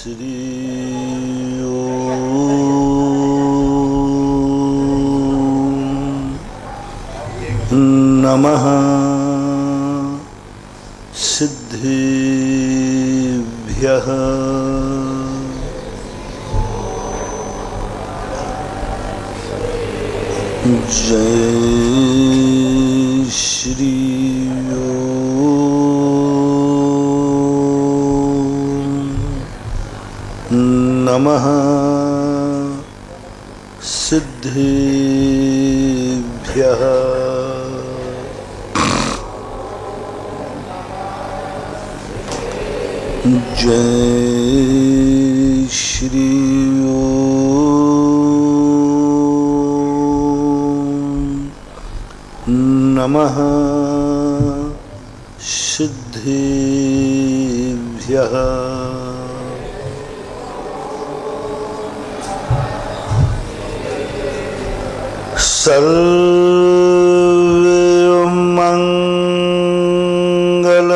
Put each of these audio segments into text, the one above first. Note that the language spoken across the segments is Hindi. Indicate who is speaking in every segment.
Speaker 1: श्री नमः सिद्धेभ्यः जय श्री नमः सिद्धेभ्यः जय श्री नमः सिद्धेभ्यः सर्वमंगल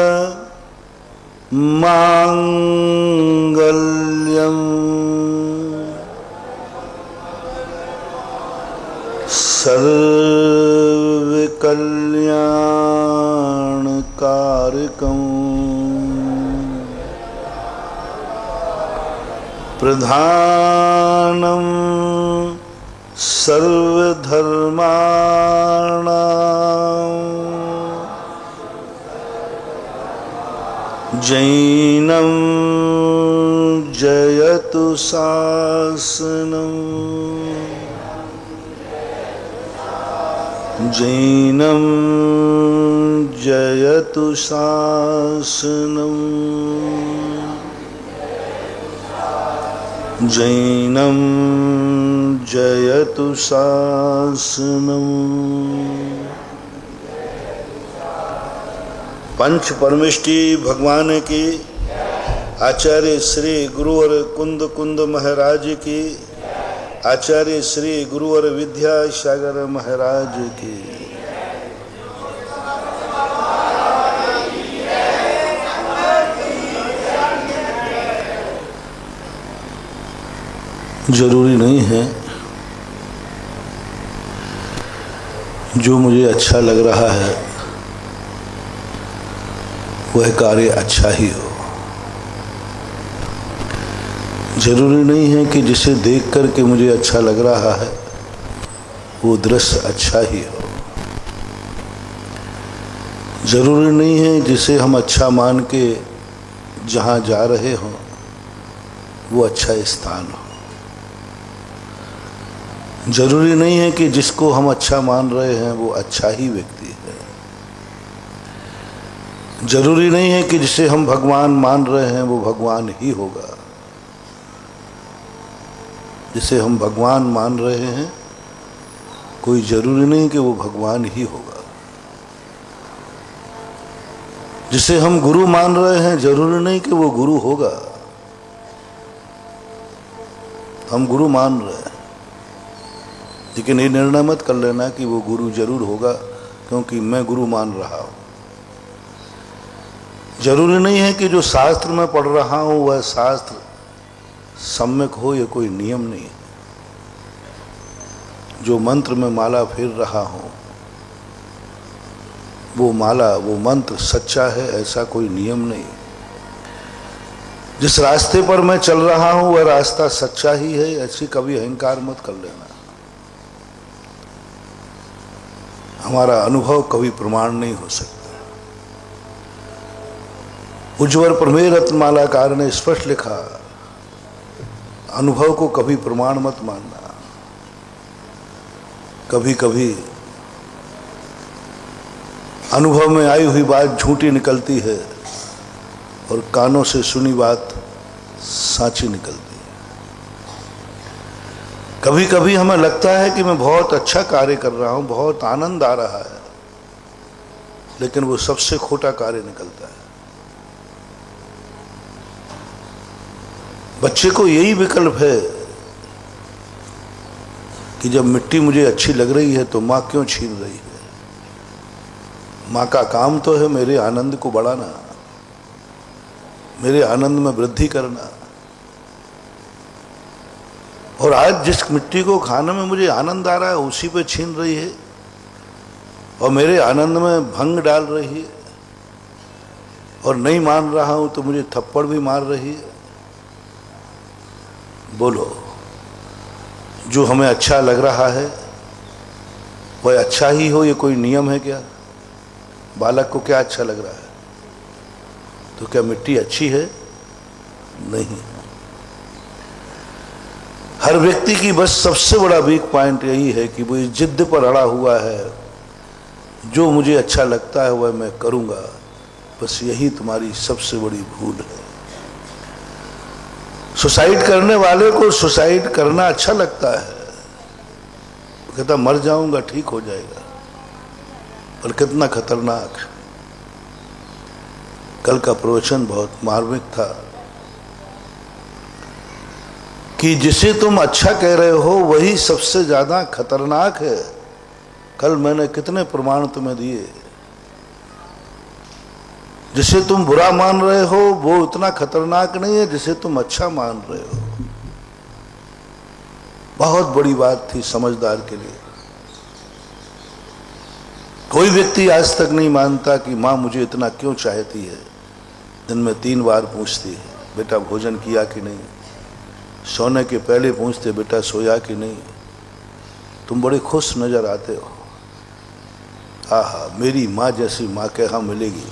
Speaker 1: मांगल्यं सर्वकल्याणकारकं प्रधानं सर्वधर्माणां जैनं जयतु शासनं जैनं जयतु शासनं जैनं जयतु शासनं। पंच परमेष्टि भगवान की, आचार्य श्री गुरुवर कुंद कुंद महाराज की, आचार्य श्री गुरुवर विद्यासागर महाराज की। जरूरी नहीं है जो मुझे अच्छा लग रहा है वह कार्य अच्छा ही हो। जरूरी नहीं है कि जिसे देख कर के मुझे अच्छा लग रहा है वो दृश्य अच्छा ही हो। जरूरी नहीं है जिसे हम अच्छा मान के जहाँ जा रहे हों वो अच्छा स्थान हो। जरूरी नहीं है कि जिसको हम अच्छा मान रहे हैं वो अच्छा ही व्यक्ति है। जरूरी नहीं है कि जिसे हम भगवान मान रहे हैं वो भगवान ही होगा। जिसे हम भगवान मान रहे हैं कोई जरूरी नहीं कि वो भगवान ही होगा। जिसे हम गुरु मान रहे हैं जरूरी नहीं कि वो गुरु होगा। हम गुरु मान रहे हैं लेकिन ये निर्णय मत कर लेना कि वो गुरु जरूर होगा क्योंकि मैं गुरु मान रहा हूं। जरूरी नहीं है कि जो शास्त्र में पढ़ रहा हूं वह शास्त्र सम्यक हो, ये कोई नियम नहीं है। जो मंत्र में माला फेर रहा हूं वो माला वो मंत्र सच्चा है, ऐसा कोई नियम नहीं। जिस रास्ते पर मैं चल रहा हूं वह रास्ता सच्चा ही है, ऐसी कभी अहंकार मत कर लेना। हमारा अनुभव कभी प्रमाण नहीं हो सकता। उज्ज्वल प्रमेय रत्नमालाकार ने स्पष्ट लिखा, अनुभव को कभी प्रमाण मत मानना। कभी कभी अनुभव में आई हुई बात झूठी निकलती है और कानों से सुनी बात साची निकलती है। कभी कभी हमें लगता है कि मैं बहुत अच्छा कार्य कर रहा हूं, बहुत आनंद आ रहा है, लेकिन वो सबसे खोटा कार्य निकलता है। बच्चे को यही विकल्प है कि जब मिट्टी मुझे अच्छी लग रही है तो माँ क्यों छीन रही है। माँ का काम तो है मेरे आनंद को बढ़ाना, मेरे आनंद में वृद्धि करना। और आज जिस मिट्टी को खाने में मुझे आनंद आ रहा है उसी पे छीन रही है और मेरे आनंद में भंग डाल रही है, और नहीं मान रहा हूं तो मुझे थप्पड़ भी मार रही है। बोलो, जो हमें अच्छा लग रहा है वह अच्छा ही हो, ये कोई नियम है क्या? बालक को क्या अच्छा लग रहा है? तो क्या मिट्टी अच्छी है? नहीं। हर व्यक्ति की बस सबसे बड़ा वीक पॉइंट यही है कि वो इस जिद पर अड़ा हुआ है, जो मुझे अच्छा लगता है वह मैं करूंगा। बस यही तुम्हारी सबसे बड़ी भूल है। सुसाइड करने वाले को सुसाइड करना अच्छा लगता है, वो कहता मर जाऊंगा ठीक हो जाएगा, पर कितना खतरनाक। कल का प्रवचन बहुत मार्मिक था कि जिसे तुम अच्छा कह रहे हो वही सबसे ज्यादा खतरनाक है। कल मैंने कितने प्रमाण तुम्हें दिए। जिसे तुम बुरा मान रहे हो वो उतना खतरनाक नहीं है जिसे तुम अच्छा मान रहे हो। बहुत बड़ी बात थी समझदार के लिए। कोई व्यक्ति आज तक नहीं मानता कि माँ मुझे इतना क्यों चाहती है। दिन में 3 बार पूछती है, बेटा भोजन किया कि नहीं। सोने के पहले पूछते, बेटा सोया कि नहीं। तुम बड़े खुश नजर आते हो। आहा, मेरी माँ जैसी माँ कहाँ मिलेगी।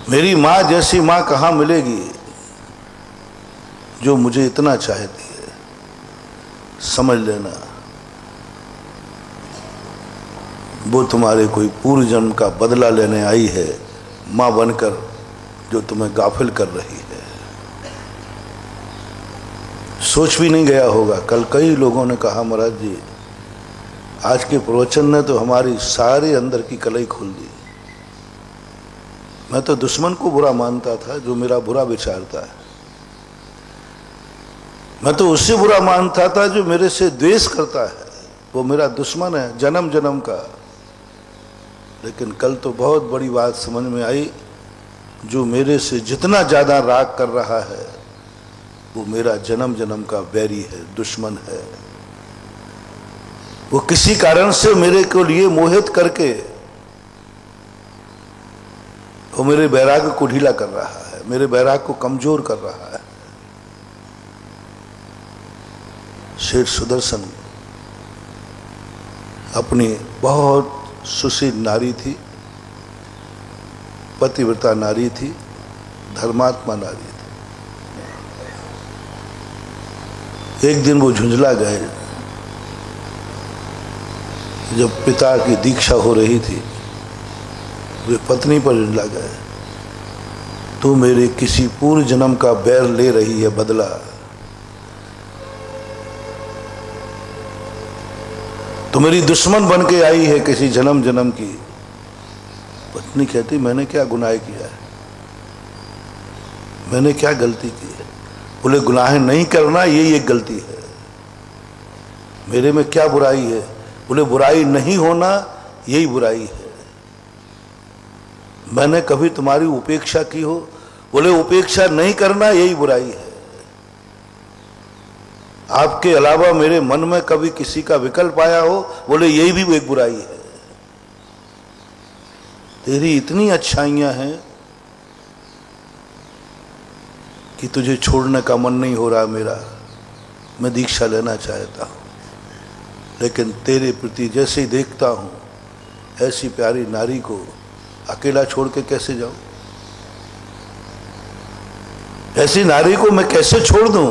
Speaker 1: मेरी माँ जैसी माँ कहाँ मिलेगी जो मुझे इतना चाहती है। समझ लेना, वो तुम्हारे कोई पूर्व जन्म का बदला लेने आई है, माँ बनकर, जो तुम्हें गाफिल कर रही है। सोच भी नहीं गया होगा। कल कई लोगों ने कहा, महाराज जी आज के प्रवचन ने तो हमारी सारे अंदर की कलई खोल दी। मैं तो दुश्मन को बुरा मानता था जो मेरा बुरा विचारता है। मैं तो उससे बुरा मानता था जो मेरे से द्वेष करता है, वो मेरा दुश्मन है जन्म जन्म का। लेकिन कल तो बहुत बड़ी बात समझ में आई, जो मेरे से जितना ज्यादा राग कर रहा है वो मेरा जन्म जन्म का बैरी है, दुश्मन है। वो किसी कारण से मेरे को लिए मोहित करके वो मेरे वैराग्य को ढीला कर रहा है, मेरे वैराग्य को कमजोर कर रहा है। शेर सुदर्शन अपनी बहुत सुशील नारी थी, पतिव्रता नारी थी, धर्मात्मा नारी थी। एक दिन वो झुंझला गए, जब पिता की दीक्षा हो रही थी, वे पत्नी पर झुंझला गए, तू मेरे किसी पूर्व जन्म का बैर ले रही है बदला। तो मेरी दुश्मन बन के आई है किसी जन्म जन्म की। पत्नी कहती, मैंने क्या गुनाह किया है, मैंने क्या गलती की है। बोले, गुनाह नहीं करना यही एक गलती है। मेरे में क्या बुराई है? बोले, बुराई नहीं होना यही बुराई है। मैंने कभी तुम्हारी उपेक्षा की हो? बोले, उपेक्षा नहीं करना यही बुराई है। आपके अलावा मेरे मन में कभी किसी का विकल्प आया हो? बोले, यही भी एक बुराई है। तेरी इतनी अच्छाइयां हैं कि तुझे छोड़ने का मन नहीं हो रहा मेरा। मैं दीक्षा लेना चाहता हूं, लेकिन तेरे प्रति जैसे ही देखता हूं, ऐसी प्यारी नारी को अकेला छोड़ के कैसे जाऊं? ऐसी नारी को मैं कैसे छोड़ दूं?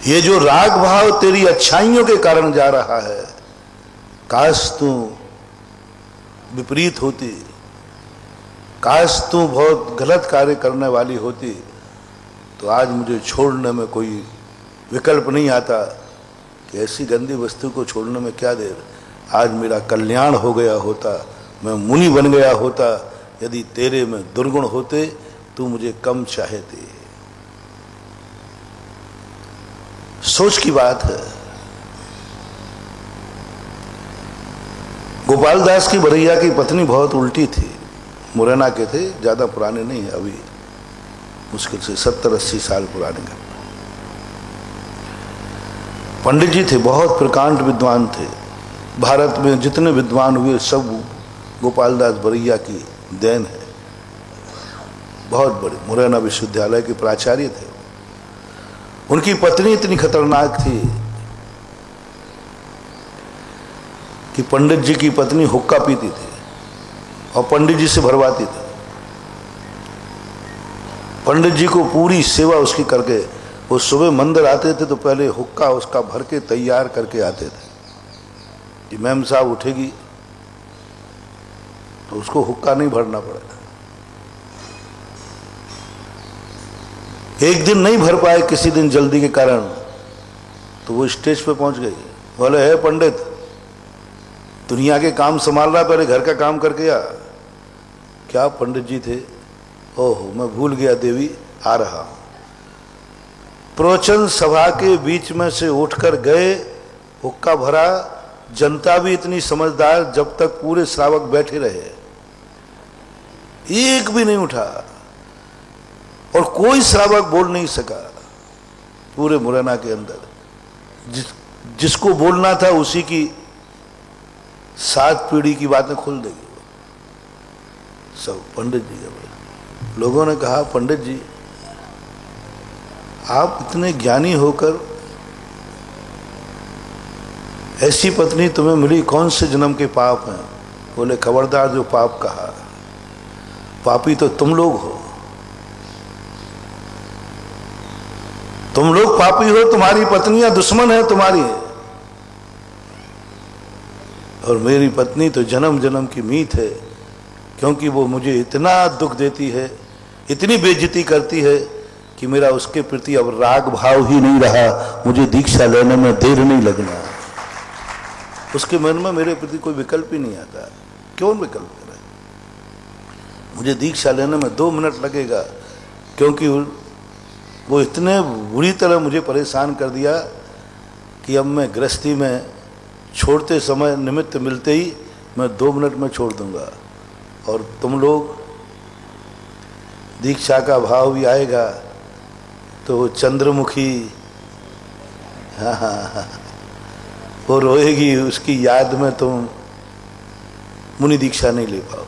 Speaker 1: ये जो राग भाव तेरी अच्छाइयों के कारण जा रहा है, काश तू विपरीत होती, काश तू बहुत गलत कार्य करने वाली होती, तो आज मुझे छोड़ने में कोई विकल्प नहीं आता कि ऐसी गंदी वस्तु को छोड़ने में क्या देर। आज मेरा कल्याण हो गया होता, मैं मुनि बन गया होता, यदि तेरे में दुर्गुण होते तू मुझे कम चाहती। सोच की बात है। गोपाल दास की बरैया की पत्नी बहुत उल्टी थी। मुरैना के थे, ज्यादा पुराने नहीं है, अभी मुश्किल से 70-80 साल पुरानी घटना। पंडित जी थे, बहुत प्रकांड विद्वान थे। भारत में जितने विद्वान हुए सब गोपाल दास बरैया की देन है। बहुत बड़े मुरैना विश्वविद्यालय के प्राचार्य थे। उनकी पत्नी इतनी खतरनाक थी कि पंडित जी की पत्नी हुक्का पीती थी और पंडित जी से भरवाती थी। पंडित जी को पूरी सेवा उसकी करके, वो सुबह मंदिर आते थे तो पहले हुक्का उसका भर के तैयार करके आते थे कि मैम साहब उठेगी तो उसको हुक्का नहीं भरना पड़ेगा। एक दिन नहीं भर पाए, किसी दिन जल्दी के कारण, तो वो स्टेज पे पहुंच गई। बोले, है पंडित, दुनिया के काम संभाल रहा, पहले घर का काम करके आ। क्या पंडित जी थे? ओहो, मैं भूल गया देवी, आ रहा हूं। प्रवचन सभा के बीच में से उठकर गए, हुक्का भरा। जनता भी इतनी समझदार, जब तक पूरे श्रावक बैठे रहे एक भी नहीं उठा और कोई श्रावक बोल नहीं सका पूरे मुरैना के अंदर। जिसको बोलना था उसी की 7 पीढ़ी की बातें खोल देगी सब पंडित जी के। लोगों ने कहा, पंडित जी आप इतने ज्ञानी होकर ऐसी पत्नी तुम्हें मिली, कौन से जन्म के पाप हैं? बोले, खबरदार जो पाप कहा, पापी तो तुम लोग हो। तुम लोग पापी हो, तुम्हारी पत्नियां दुश्मन है तुम्हारी, और मेरी पत्नी तो जन्म जन्म की मीत है, क्योंकि वो मुझे इतना दुख देती है, इतनी बेइज्जती करती है कि मेरा उसके प्रति अब राग भाव ही नहीं रहा। मुझे दीक्षा लेने में देर नहीं लगना। उसके मन में मेरे प्रति कोई विकल्प ही नहीं आता। क्यों विकल्प करे? मुझे दीक्षा लेने में 2 मिनट लगेगा, क्योंकि वो इतने बुरी तरह मुझे परेशान कर दिया कि अब मैं गृहस्थी में छोड़ते समय निमित्त मिलते ही मैं 2 मिनट में छोड़ दूंगा। और तुम लोग दीक्षा का भाव भी आएगा तो चंद्रमुखी, हाँ, वो रोएगी, उसकी याद में तुम मुनि दीक्षा नहीं ले पाओ।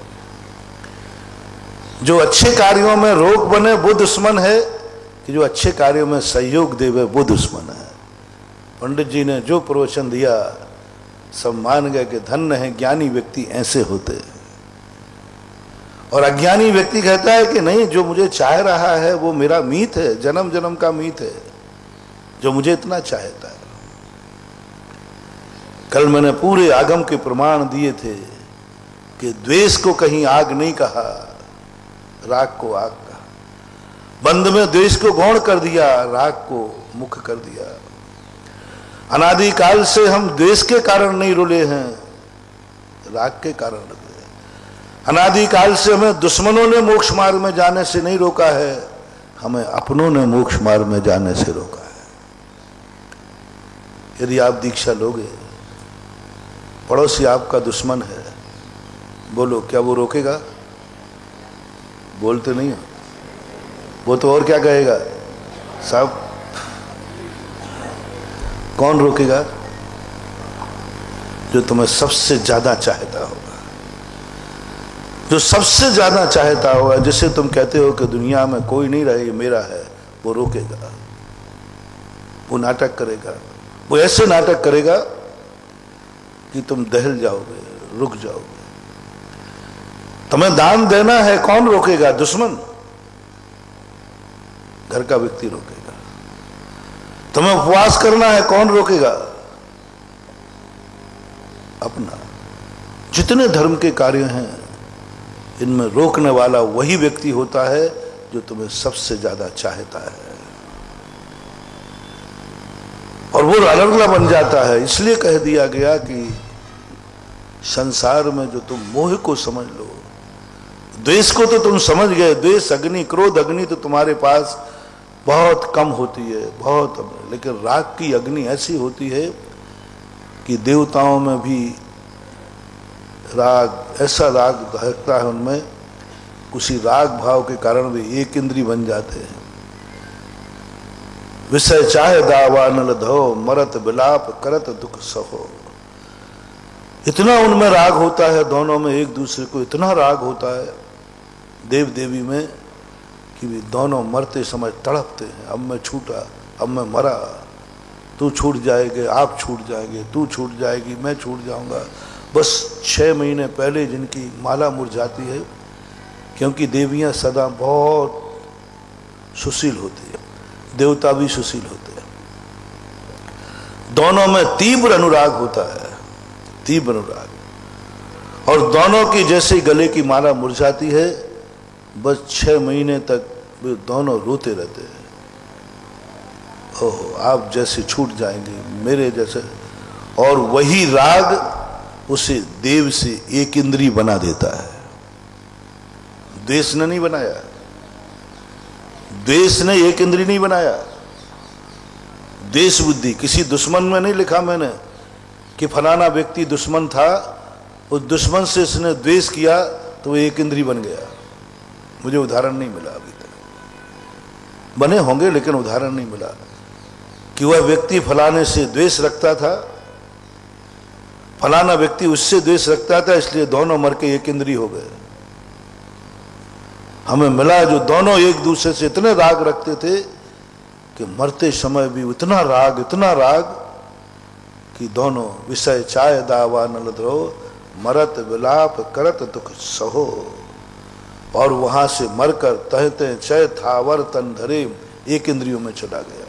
Speaker 1: जो अच्छे कार्यों में रोक बने वो दुश्मन है, कि जो अच्छे कार्यों में सहयोग देवे वो दुश्मन है। पंडित जी ने जो प्रवचन दिया सब मान गए कि धन्य है ज्ञानी व्यक्ति ऐसे होते हैं। और अज्ञानी व्यक्ति कहता है कि नहीं, जो मुझे चाह रहा है वो मेरा मीत है, जन्म जन्म का मीत है, जो मुझे इतना चाहता है। कल मैंने पूरे आगम के प्रमाण दिए थे कि द्वेष को कहीं आग नहीं कहा, राग को आग कहा। बंद में द्वेष को गौण कर दिया, राग को मुख कर दिया। अनादिकाल से हम द्वेष के कारण नहीं रुले हैं, राग के कारण रुले। अनादिकाल से हमें दुश्मनों ने मोक्ष मार्ग में जाने से नहीं रोका है, हमें अपनों ने मोक्ष मार्ग में जाने से रोका है। यदि आप दीक्षा लोगे, पड़ोसी आपका दुश्मन है, बोलो, क्या वो रोकेगा? बोलते नहीं हो, वो तो और क्या कहेगा साहब। कौन रोकेगा? जो तुम्हें सबसे ज्यादा चाहता होगा, जो सबसे ज्यादा चाहता होगा, जिसे तुम कहते हो कि दुनिया में कोई नहीं रहे, ये मेरा है, वो रोकेगा। वो नाटक करेगा, वो ऐसे नाटक करेगा कि तुम दहल जाओगे, रुक जाओगे। तुम्हें दान देना है, कौन रोकेगा? दुश्मन, घर का व्यक्ति रोकेगा। तुम्हें उपवास करना है, कौन रोकेगा? अपना। जितने धर्म के कार्य हैं इनमें रोकने वाला वही व्यक्ति होता है जो तुम्हें सबसे ज्यादा चाहता है, और वो अलगला बन जाता है। इसलिए कह दिया गया कि संसार में जो तुम मोह को समझ लो, द्वेष को तो तुम समझ गए, द्वेष अग्नि, क्रोध अग्नि तो तुम्हारे पास बहुत कम होती है, बहुत, लेकिन राग की अग्नि ऐसी होती है कि देवताओं में भी राग, ऐसा राग दहकता है उनमें, उसी राग भाव के कारण वे एक इंद्री बन जाते हैं। विषय चाहे दावा नल धो, मरत विलाप करत दुख सहो। इतना उनमें राग होता है, दोनों में एक दूसरे को इतना राग होता है देव देवी में कि वे दोनों मरते समय तड़पते हैं, अब मैं छूटा, अब मैं मरा, तू छूट जाएगे, आप छूट जाएंगे, तू छूट जाएगी, मैं छूट जाऊंगा। बस 6 महीने पहले जिनकी माला मुरझाती है, क्योंकि देवियां सदा बहुत सुशील होती है, देवता भी सुशील होते हैं। दोनों में तीव्र अनुराग होता है, तीव्र अनुराग। और दोनों की जैसे गले की माला मुरझाती है, बस 6 महीने तक वे दोनों रोते रहते हैं, ओह आप जैसे छूट जाएंगे, मेरे जैसे। और वही राग उसे देव से एक इंद्री बना देता है। द्वेष ने नहीं बनाया, द्वेष ने एक इंद्री नहीं बनाया। द्वेष बुद्धि किसी दुश्मन में नहीं लिखा मैंने कि फलाना व्यक्ति दुश्मन था, उस दुश्मन से इसने द्वेष किया तो वो एक इंद्री बन गया। मुझे उदाहरण नहीं मिला अभी तक, बने होंगे लेकिन उदाहरण नहीं मिला कि वह व्यक्ति फलाने से द्वेष रखता था, फलाना व्यक्ति उससे द्वेष रखता था, इसलिए दोनों मर के एक इंद्री हो गए। हमें मिला जो दोनों एक दूसरे से इतने राग रखते थे कि मरते समय भी इतना राग कि दोनों विषय चाय दावा नल धो, मरत विलाप करत दुख सहो। और वहां से मरकर तहते चय थावर तन धरे, एक इंद्रियों में चला गया।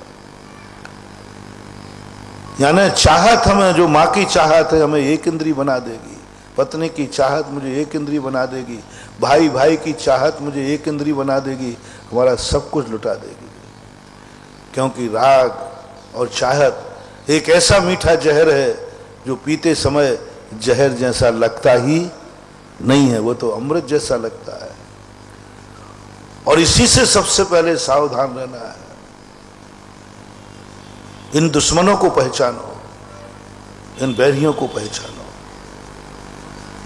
Speaker 1: यानी चाहत हमें, जो माँ की चाहत है हमें एक इंद्री बना देगी, पत्नी की चाहत मुझे एक इंद्री बना देगी, भाई भाई की चाहत मुझे एक इंद्री बना देगी, हमारा सब कुछ लुटा देगी। क्योंकि राग और चाहत एक ऐसा मीठा जहर है जो पीते समय जहर जैसा लगता ही नहीं है, वो तो अमृत जैसा लगता है। और इसी से सबसे पहले सावधान रहना है। इन दुश्मनों को पहचानो, इन बैरियों को पहचानो।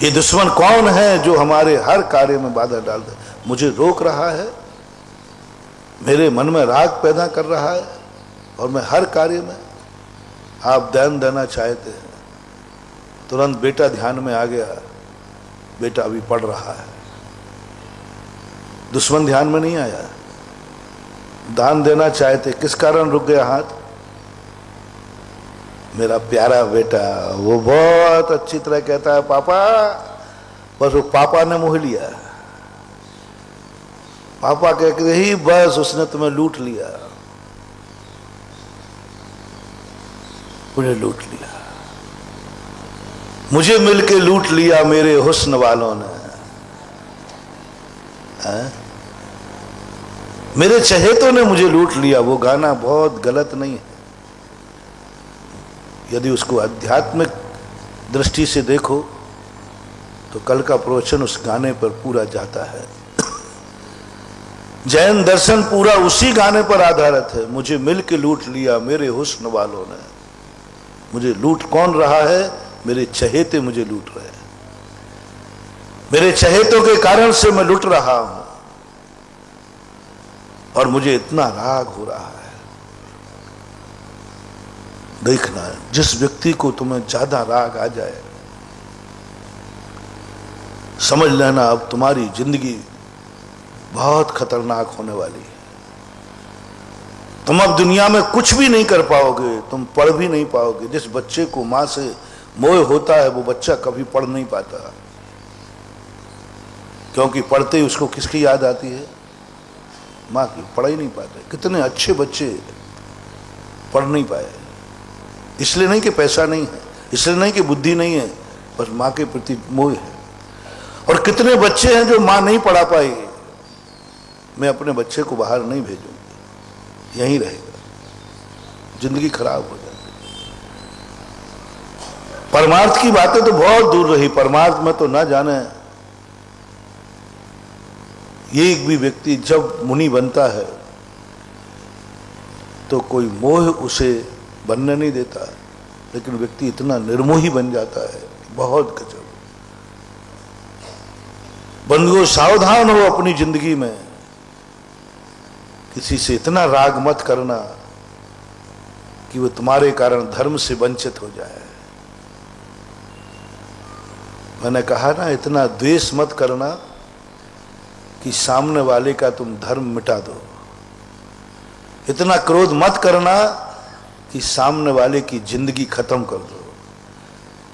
Speaker 1: ये दुश्मन कौन है जो हमारे हर कार्य में बाधा डालता है, मुझे रोक रहा है, मेरे मन में राग पैदा कर रहा है, और मैं हर कार्य में, आप ध्यान देना चाहते हैं, तुरंत बेटा ध्यान में आ गया, बेटा अभी पढ़ रहा है, दुश्मन ध्यान में नहीं आया। दान देना चाहते, किस कारण रुक गया हाथ? मेरा प्यारा बेटा, वो बहुत अच्छी तरह कहता है पापा, बस वो पापा ने मोह लिया, पापा कहते ही बस उसने तुम्हें लूट लिया, मुझे लूट लिया, मुझे मिलके लूट लिया मेरे हुस्न वालों ने। मेरे चहेतों ने मुझे लूट लिया। वो गाना बहुत गलत नहीं है, यदि उसको आध्यात्मिक दृष्टि से देखो तो कल का प्रवचन उस गाने पर पूरा जाता है। जैन दर्शन पूरा उसी गाने पर आधारित है। मुझे मिल के लूट लिया मेरे हुस्न वालों ने। मुझे लूट कौन रहा है? मेरे चहेते मुझे लूट रहे हैं, मेरे चहेतों के कारण से मैं लूट रहा हूं, और मुझे इतना राग हो रहा है। देखना है, जिस व्यक्ति को तुम्हें ज्यादा राग आ जाए, समझ लेना अब तुम्हारी जिंदगी बहुत खतरनाक होने वाली है। तुम अब दुनिया में कुछ भी नहीं कर पाओगे, तुम पढ़ भी नहीं पाओगे। जिस बच्चे को मां से मोह होता है वो बच्चा कभी पढ़ नहीं पाता, क्योंकि पढ़ते ही उसको किसकी याद आती है? मां की। पढ़ ही नहीं पाते। कितने अच्छे बच्चे पढ़ नहीं पाए, इसलिए नहीं कि पैसा नहीं है, इसलिए नहीं कि बुद्धि नहीं है, बस मां के प्रति मोह है। और कितने बच्चे हैं जो मां नहीं पढ़ा पाई, मैं अपने बच्चे को बाहर नहीं भेजूंगी, यहीं रहेगा, जिंदगी खराब हो जाती। परमार्थ की बातें तो बहुत दूर रही, परमार्थ में तो ना जाने। एक भी व्यक्ति जब मुनि बनता है तो कोई मोह उसे बनने नहीं देता, लेकिन व्यक्ति इतना निर्मोही बन जाता है, बहुत गजब। बंधुओं, सावधान हो अपनी जिंदगी में, किसी से इतना राग मत करना कि वो तुम्हारे कारण धर्म से वंचित हो जाए। मैंने कहा ना, इतना द्वेष मत करना कि सामने वाले का तुम धर्म मिटा दो। इतना क्रोध मत करना कि सामने वाले की जिंदगी खत्म कर दो।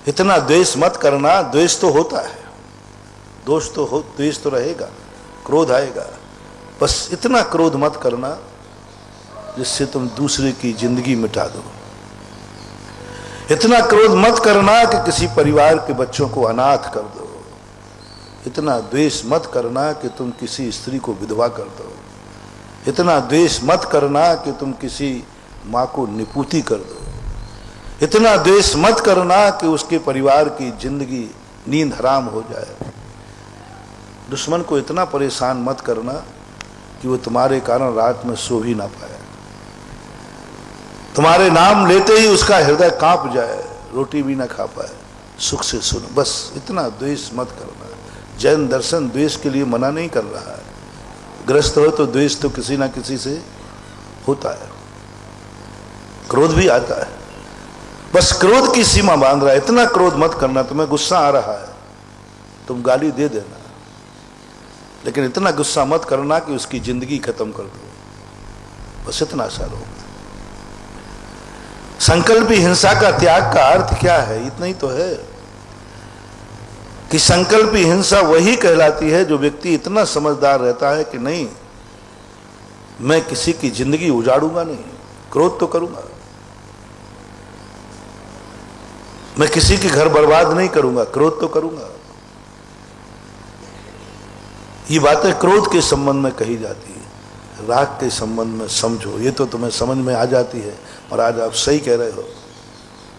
Speaker 1: इतना द्वेष मत करना, द्वेष तो होता है, द्वेष तो रहेगा, क्रोध आएगा, बस इतना क्रोध मत करना जिससे तुम दूसरे की जिंदगी मिटा दो। इतना क्रोध मत करना कि किसी परिवार के बच्चों को अनाथ कर दो। इतना द्वेष मत करना कि तुम किसी स्त्री को विधवा कर दो। इतना द्वेष मत करना कि तुम किसी माँ को निपूती कर दो। इतना द्वेष मत करना कि उसके परिवार की जिंदगी नींद हराम हो जाए। दुश्मन को इतना परेशान मत करना कि वो तुम्हारे कारण रात में सो भी ना पाए। तुम्हारे नाम लेते ही उसका हृदय कांप जाए, रोटी भी ना खा पाए, सुख से सुनो। बस इतना द्वेष मत करना। जैन दर्शन द्वेष के लिए मना नहीं कर रहा है। ग्रस्त हो तो द्वेष तो किसी ना किसी से होता है, क्रोध भी आता है, बस क्रोध की सीमा बांध रहा है। इतना क्रोध मत करना। तुम्हें गुस्सा आ रहा है, तुम गाली दे देना, लेकिन इतना गुस्सा मत करना कि उसकी जिंदगी खत्म कर दो। बस इतना सा रो। संकल्पी हिंसा का त्याग का अर्थ क्या है? इतना ही तो है कि संकल्पी हिंसा वही कहलाती है जो व्यक्ति इतना समझदार रहता है कि नहीं, मैं किसी की जिंदगी उजाड़ूंगा नहीं, क्रोध तो करूंगा, मैं किसी के घर बर्बाद नहीं करूंगा, क्रोध तो करूंगा। ये बातें क्रोध के संबंध में कही जाती है, राग के संबंध में समझो। ये तो तुम्हें समझ में आ जाती है, और आज आप सही कह रहे हो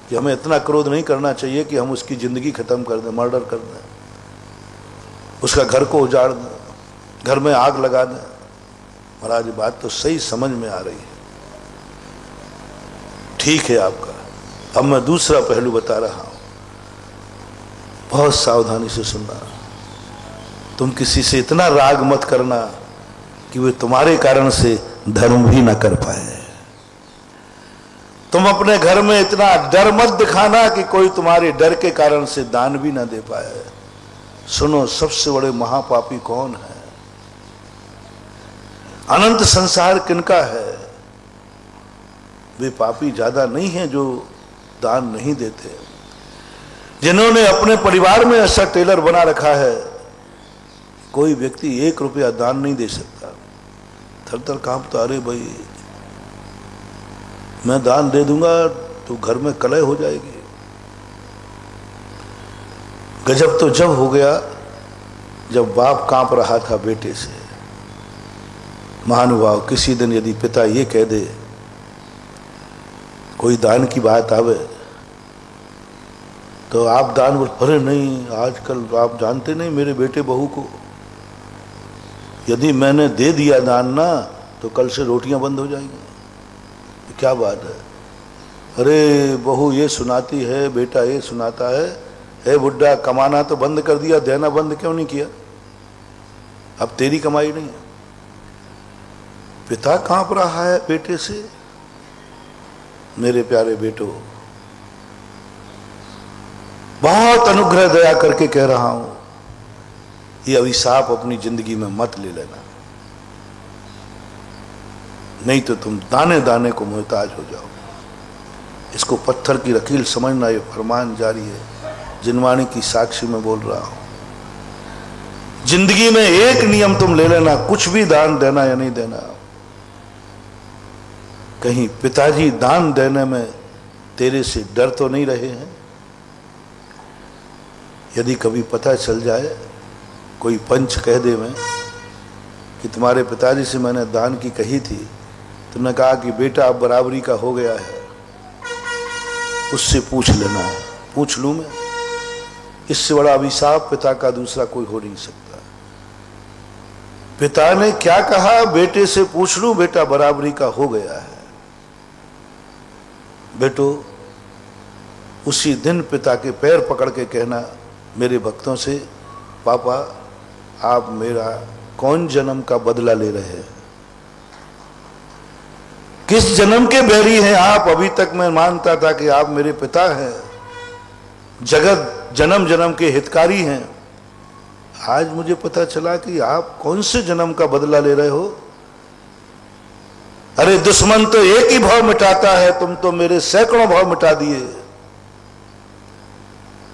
Speaker 1: कि हमें इतना क्रोध नहीं करना चाहिए कि हम उसकी जिंदगी खत्म कर दें, मर्डर कर दें, उसका घर को उजाड़ दें, घर में आग लगा दें। और आज बात तो सही समझ में आ रही है। ठीक है आपका। अब मैं दूसरा पहलू बता रहा हूं, बहुत सावधानी से सुनना। तुम किसी से इतना राग मत करना कि वे तुम्हारे कारण से धर्म भी ना कर पाए। तुम अपने घर में इतना डर मत दिखाना कि कोई तुम्हारे डर के कारण से दान भी ना दे पाए। सुनो, सबसे बड़े महापापी कौन है? अनंत संसार किनका है? वे पापी ज्यादा नहीं हैं जो दान नहीं देते, जिन्होंने अपने परिवार में ऐसा टेलर बना रखा है, कोई व्यक्ति 1 रुपया दान नहीं दे सकता। थर थर कांपता, अरे भाई मैं दान दे दूंगा तो घर में कलह हो जाएगी। गजब तो जब हो गया जब बाप कांप रहा था बेटे से। महानुभाव, किसी दिन यदि पिता ये कह दे, कोई दान की बात आवे, तो आप दान बोल, अरे नहीं, आजकल आप जानते नहीं मेरे बेटे बहू को, यदि मैंने दे दिया दान ना तो कल से रोटियां बंद हो जाएंगी। क्या बात है? अरे बहू ये सुनाती है, बेटा ये सुनाता है, हे बुड्ढा कमाना तो बंद कर दिया, देना बंद क्यों नहीं किया? अब तेरी कमाई नहीं है। पिता कांप रहा है बेटे से। मेरे प्यारे बेटो, बहुत अनुग्रह दया करके कह रहा हूं, ये अभिशाप अपनी जिंदगी में मत ले लेना, नहीं तो तुम दाने दाने को मोहताज हो जाओ। इसको पत्थर की लकीर समझना। ये फरमान जारी है, जिनवाणी की साक्षी में बोल रहा हूं। जिंदगी में एक नियम तुम ले लेना, कुछ भी दान देना या नहीं देना। कहीं पिताजी दान देने में तेरे से डर तो नहीं रहे हैं? यदि कभी पता चल जाए, कोई पंच कह दे मैं कि तुम्हारे पिताजी से मैंने दान की कही थी, तुमने कहा कि बेटा अब बराबरी का हो गया है, उससे पूछ लेना है। पूछ लूं मैं? इससे बड़ा अभिशाप पिता का दूसरा कोई हो नहीं सकता। पिता ने क्या कहा? बेटे से पूछ लूं, बेटा बराबरी का हो गया है। बेटो, उसी दिन पिता के पैर पकड़ के कहना मेरे भक्तों से, पापा आप मेरा कौन जन्म का बदला ले रहे हैं? किस जन्म के बैरी हैं आप? अभी तक मैं मानता था कि आप मेरे पिता हैं, जगत जन्म जन्म के हितकारी हैं। आज मुझे पता चला कि आप कौन से जन्म का बदला ले रहे हो। अरे दुश्मन तो एक ही भाव मिटाता है, तुम तो मेरे सैकड़ों भाव मिटा दिए।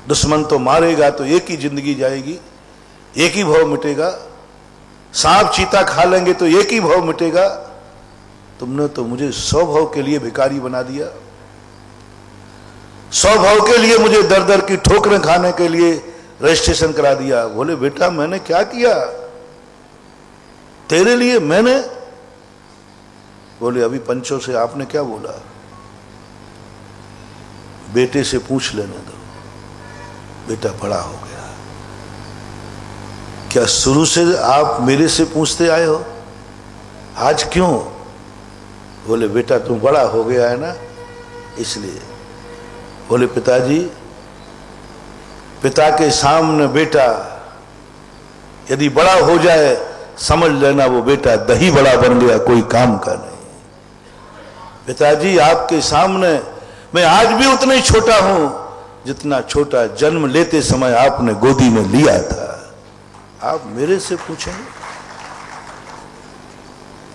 Speaker 1: दुश्मन तो मारेगा तो एक ही जिंदगी जाएगी, एक ही भाव मिटेगा। सांप चीता खा लेंगे तो एक ही भाव मिटेगा। तुमने तो मुझे 100 भाव के लिए भिखारी बना दिया। 100 भाव के लिए मुझे दर दर की ठोकरें खाने के लिए रजिस्ट्रेशन करा दिया। बोले बेटा मैंने क्या किया तेरे लिए? मैंने? बोले अभी पंचों से आपने क्या बोला? बेटे से पूछ लेने दो, बेटा बड़ा हो गया। क्या शुरू से आप मेरे से पूछते आए हो? आज क्यों? बोले बेटा तुम बड़ा हो गया है ना, इसलिए। बोले पिताजी, पिता के सामने बेटा यदि बड़ा हो जाए, समझ लेना वो बेटा दही बड़ा बन गया, कोई काम का नहीं। पिताजी आपके सामने मैं आज भी उतना ही छोटा हूं जितना छोटा जन्म लेते समय आपने गोदी में लिया था। आप मेरे से पूछेंगे?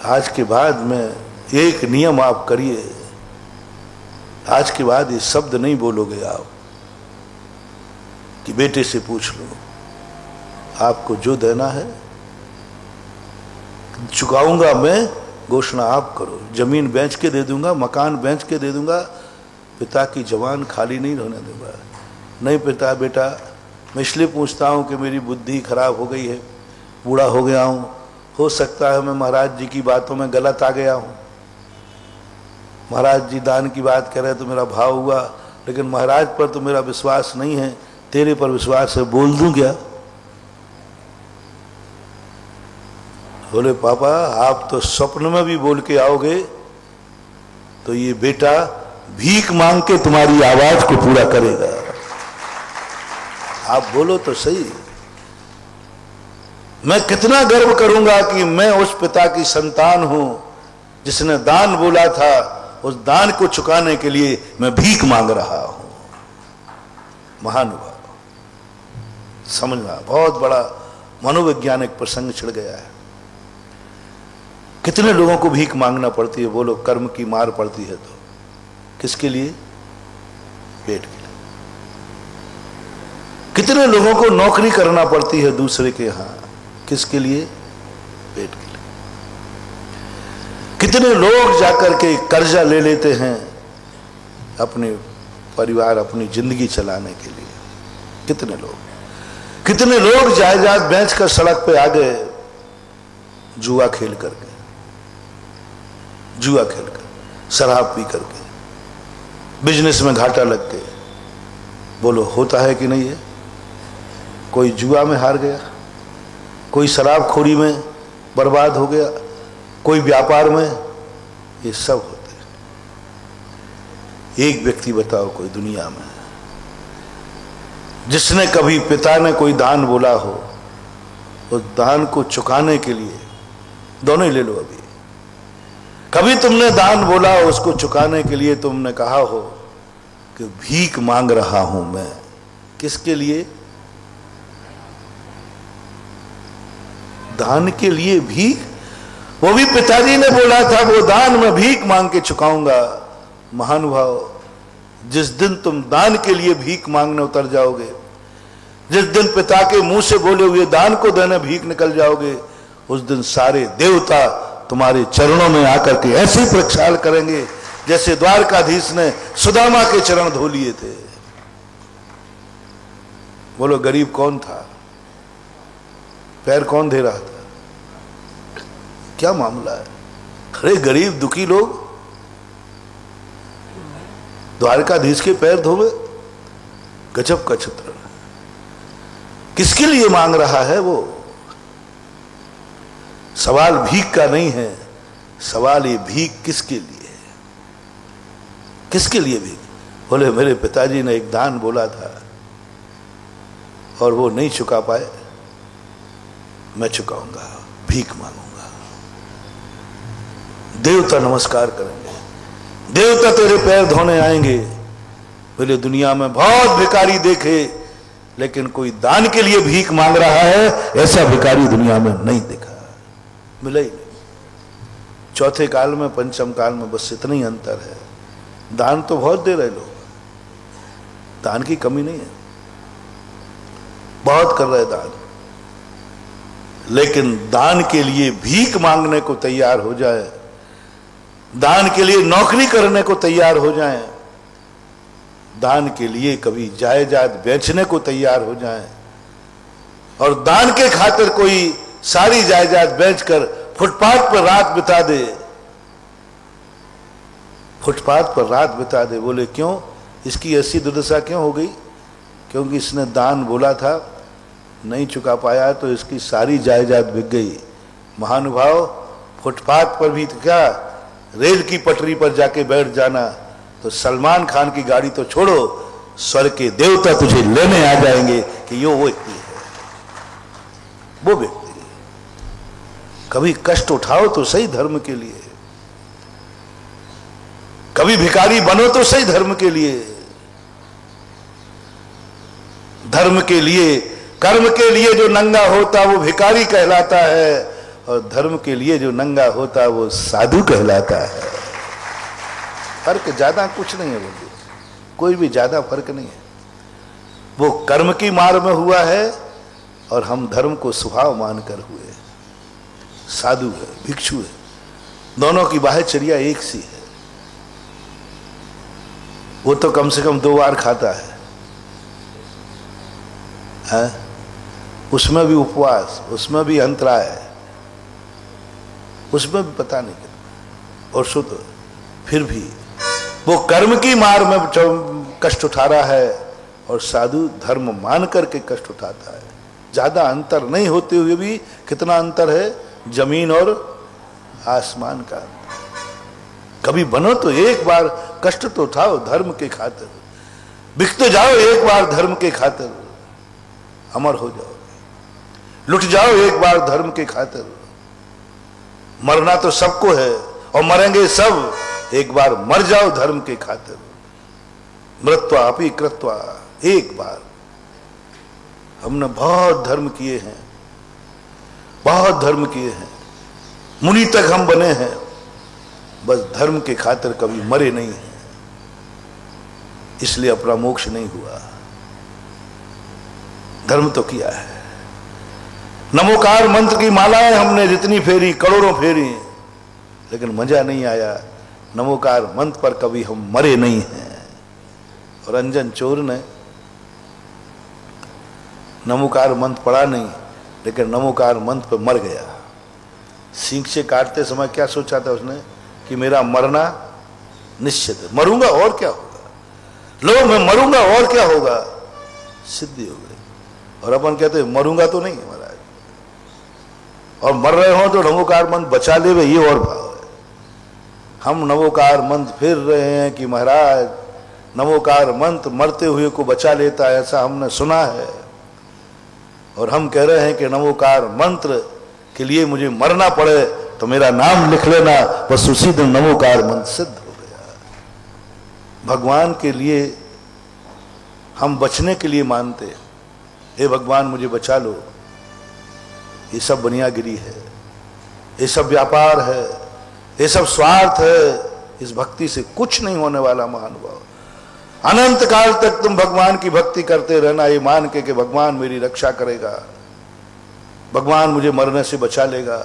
Speaker 1: आज के बाद में एक नियम आप करिए, आज के बाद ये शब्द नहीं बोलोगे आप कि बेटे से पूछ लो। आपको जो देना है चुकाऊंगा मैं, घोषणा आप करो। जमीन बेच के दे दूंगा, मकान बेच के दे दूंगा, पिता की जवान खाली नहीं रहने दूंगा। नहीं पिता बेटा, मैं इसलिए पूछता हूं कि मेरी बुद्धि खराब हो गई है, बूढ़ा हो गया हूं, हो सकता है मैं महाराज जी की बातों में गलत आ गया हूं। महाराज जी दान की बात कर रहे तो मेरा भाव हुआ, लेकिन महाराज पर तो मेरा विश्वास नहीं है, तेरे पर विश्वास है, बोल दूं क्या? बोले पापा आप तो स्वप्न में भी बोल के आओगे तो ये बेटा भीख मांग के तुम्हारी आवाज को पूरा करेगा। आप बोलो तो सही। मैं कितना गर्व करूंगा कि मैं उस पिता की संतान हूं जिसने दान बोला था, उस दान को चुकाने के लिए मैं भीख मांग रहा हूं। महानुभाव, समझना, बहुत बड़ा मनोवैज्ञानिक प्रसंग छिड़ गया है। कितने लोगों को भीख मांगना पड़ती है? बोलो, कर्म की मार पड़ती है तो किसके लिए? पेट के लिए। कितने लोगों को नौकरी करना पड़ती है दूसरे के यहां? किसके लिए? पेट के लिए। कितने लोग जाकर के कर्जा ले लेते हैं अपने परिवार, अपनी जिंदगी चलाने के लिए? कितने लोग, कितने लोग जायदाद बेच कर सड़क पे आ गए जुआ खेल करके, जुआ खेलकर, शराब पी करके, बिजनेस में घाटा लग के। बोलो होता है कि नहीं है? कोई जुआ में हार गया, कोई शराबखोरी में बर्बाद हो गया, कोई व्यापार में, ये सब होते हैं। एक व्यक्ति बताओ कोई दुनिया में जिसने कभी पिता ने कोई दान बोला हो, उस दान को चुकाने के लिए, दोनों ही ले लो, अभी कभी तुमने दान बोला हो, उसको चुकाने के लिए तुमने कहा हो कि भीख मांग रहा हूं मैं? किसके लिए? दान के लिए भीख? वो भी पिताजी ने बोला था वो दान में भीख मांग के चुकाऊंगा। महानुभाव, जिस दिन तुम दान के लिए भीख मांगने उतर जाओगे, जिस दिन पिता के मुंह से बोले हुए दान को देने भीख निकल जाओगे, उस दिन सारे देवता तुम्हारे चरणों में आकर के ऐसे प्रक्षाल करेंगे जैसे द्वारकाधीश ने सुदामा के चरण धो लिए थे। बोलो गरीब कौन था? पैर कौन दे रहा था? क्या मामला है? अरे गरीब दुखी लोग द्वारकाधीश के पैर धोवे, गजब का चित्र। किसके लिए मांग रहा है वो? सवाल भीख का नहीं है, सवाल ये भीख किसके लिए है? किसके लिए भीख? बोले मेरे पिताजी ने एक दान बोला था और वो नहीं चुका पाए, मैं चुकाऊंगा, भीख मांगूंगा। देवता नमस्कार करेंगे, देवता तेरे पैर धोने आएंगे। बोले दुनिया में बहुत भिखारी देखे, लेकिन कोई दान के लिए भीख मांग रहा है ऐसा भिखारी दुनिया में नहीं देखा, मिला ही नहीं। चौथे काल में, पंचम काल में बस इतना ही अंतर है। दान तो बहुत दे रहे लोग, दान की कमी नहीं है, बहुत कर रहे दान, लेकिन दान के लिए भीख मांगने को तैयार हो जाए, दान के लिए नौकरी करने को तैयार हो जाए, दान के लिए कभी जायदाद बेचने को तैयार हो जाए, और दान के खातिर कोई सारी जायदाद बेचकर फुटपाथ पर रात बिता दे, फुटपाथ पर रात बिता दे। बोले क्यों? इसकी ऐसी दुर्दशा क्यों हो गई? क्योंकि इसने दान बोला था, नहीं चुका पाया तो इसकी सारी जायदाद बिक गई। महानुभाव, फुटपाथ पर भी तो क्या, रेल की पटरी पर जाके बैठ जाना तो सलमान खान की गाड़ी तो छोड़ो, स्वर्ग के देवता तुझे लेने आ जाएंगे कि यो वो व्यक्ति है, वो व्यक्ति। कभी कष्ट उठाओ तो सही धर्म के लिए, कभी भिखारी बनो तो सही धर्म के लिए। धर्म के लिए, कर्म के लिए जो नंगा होता वो भिखारी कहलाता है, और धर्म के लिए जो नंगा होता वो साधु कहलाता है। फर्क ज्यादा कुछ नहीं है बोलिए, कोई भी ज्यादा फर्क नहीं है। वो कर्म की मार में हुआ है और हम धर्म को स्वभाव मानकर हुए। साधु है, भिक्षु है, दोनों की बाह्यचर्या एक सी है। वो तो कम से कम 2 बार खाता है, उसमें भी उपवास, उसमें भी अंतराय, उसमें भी पता नहीं कितना, और शुद्ध। फिर भी वो कर्म की मार में कष्ट उठा रहा है, और साधु धर्म मान करके कष्ट उठाता है। ज्यादा अंतर नहीं होते हुए भी कितना अंतर है, जमीन और आसमान का। कभी बनो तो एक बार कष्ट तो उठाओ धर्म के खातिर, बिक तो जाओ एक बार धर्म के खातिर, अमर हो जाओ, लुट जाओ एक बार धर्म के खातिर। मरना तो सबको है और मरेंगे सब, एक बार मर जाओ धर्म के खातिर। मृत्वा अपि कृत्वा, एक बार। हमने बहुत धर्म किए हैं, बहुत धर्म किए हैं, मुनि तक हम बने हैं, बस धर्म के खातिर कभी मरे नहीं हैं, इसलिए अपना मोक्ष नहीं हुआ। धर्म तो किया है। नमोकार मंत्र की मालाएं हमने जितनी फेरी, करोड़ों फेरी, लेकिन मजा नहीं आया। नमोकार मंत्र पर कभी हम मरे नहीं हैं। और अंजन चोर ने नमोकार मंत्र पढ़ा नहीं, लेकिन नमोकार मंत्र पर मर गया। सींग से काटते समय क्या सोचा था उसने कि मेरा मरना निश्चित है, मरूंगा और क्या होगा, लो मैं मरूंगा और क्या होगा, सिद्धि हो गई। और अपन कहते मरूंगा तो नहीं महाराज, और मर रहे हो तो नमोकार मंत्र बचा ले, ये और भाव है। हम नमोकार मंत्र फिर रहे हैं कि महाराज नमोकार मंत्र मरते हुए को बचा लेता है, ऐसा हमने सुना है। और हम कह रहे हैं कि नमोकार मंत्र के लिए मुझे मरना पड़े तो मेरा नाम लिख लेना, बस उसी दिन नमोकार मंत्र सिद्ध हो गया। भगवान के लिए हम बचने के लिए मानते, हे भगवान मुझे बचा लो, ये सब बनियागिरी है, ये सब व्यापार है, ये सब स्वार्थ है। इस भक्ति से कुछ नहीं होने वाला महानुभाव। अनंत काल तक तुम भगवान की भक्ति करते रहना, ये मान के कि भगवान मेरी रक्षा करेगा, भगवान मुझे मरने से बचा लेगा।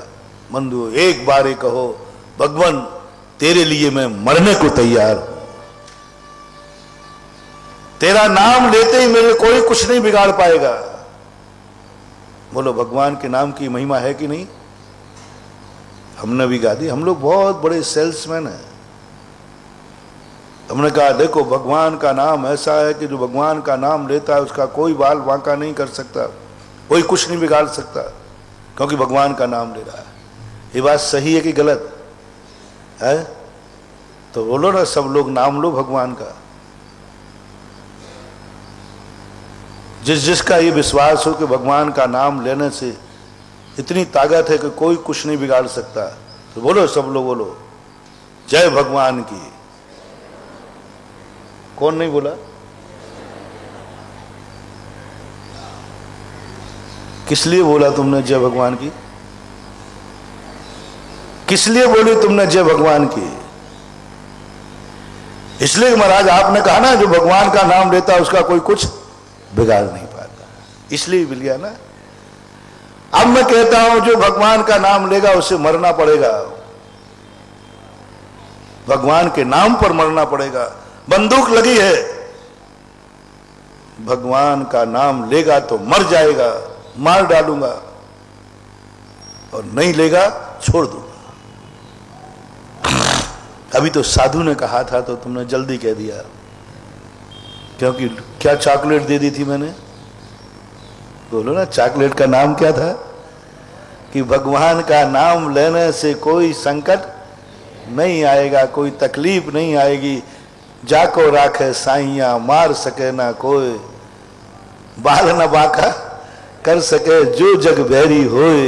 Speaker 1: बंधु एक बार ही कहो, भगवान तेरे लिए मैं मरने को तैयार हूं, तेरा नाम लेते ही मेरे कोई कुछ नहीं बिगाड़ पाएगा। बोलो भगवान के नाम की महिमा है कि नहीं? हमने भी गा दी। हम लोग बहुत बड़े सेल्समैन हैं। हमने कहा देखो भगवान का नाम ऐसा है कि जो भगवान का नाम लेता है उसका कोई बाल बांका नहीं कर सकता, कोई कुछ नहीं बिगाड़ सकता, क्योंकि भगवान का नाम ले रहा है। ये बात सही है कि गलत है? तो बोलो ना सब लोग, नाम लो भगवान का। जिस जिसका ये विश्वास हो कि भगवान का नाम लेने से इतनी ताकत है कि कोई कुछ नहीं बिगाड़ सकता, तो बोलो सब लोग, बोलो जय भगवान की। कौन नहीं बोला? किस लिए बोला तुमने जय भगवान की? किस लिए बोली तुमने जय भगवान की? इसलिए महाराज आपने कहा ना, जो भगवान का नाम लेता है उसका कोई कुछ बिगाड़ नहीं पाता, इसलिए मिल गया ना। अब मैं कहता हूं जो भगवान का नाम लेगा उसे मरना पड़ेगा, भगवान के नाम पर मरना पड़ेगा। बंदूक लगी है, भगवान का नाम लेगा तो मर जाएगा, मार डालूंगा, और नहीं लेगा छोड़ दूंगा। अभी तो साधु ने कहा था तो तुमने जल्दी कह दिया, क्योंकि क्या चॉकलेट दे दी थी मैंने? बोलो ना, चॉकलेट का नाम क्या था? कि भगवान का नाम लेने से कोई संकट नहीं आएगा, कोई तकलीफ नहीं आएगी। जाको राखे साइया, मार सके ना कोई, बाल न बाका कर सके जो जग बैरी होए।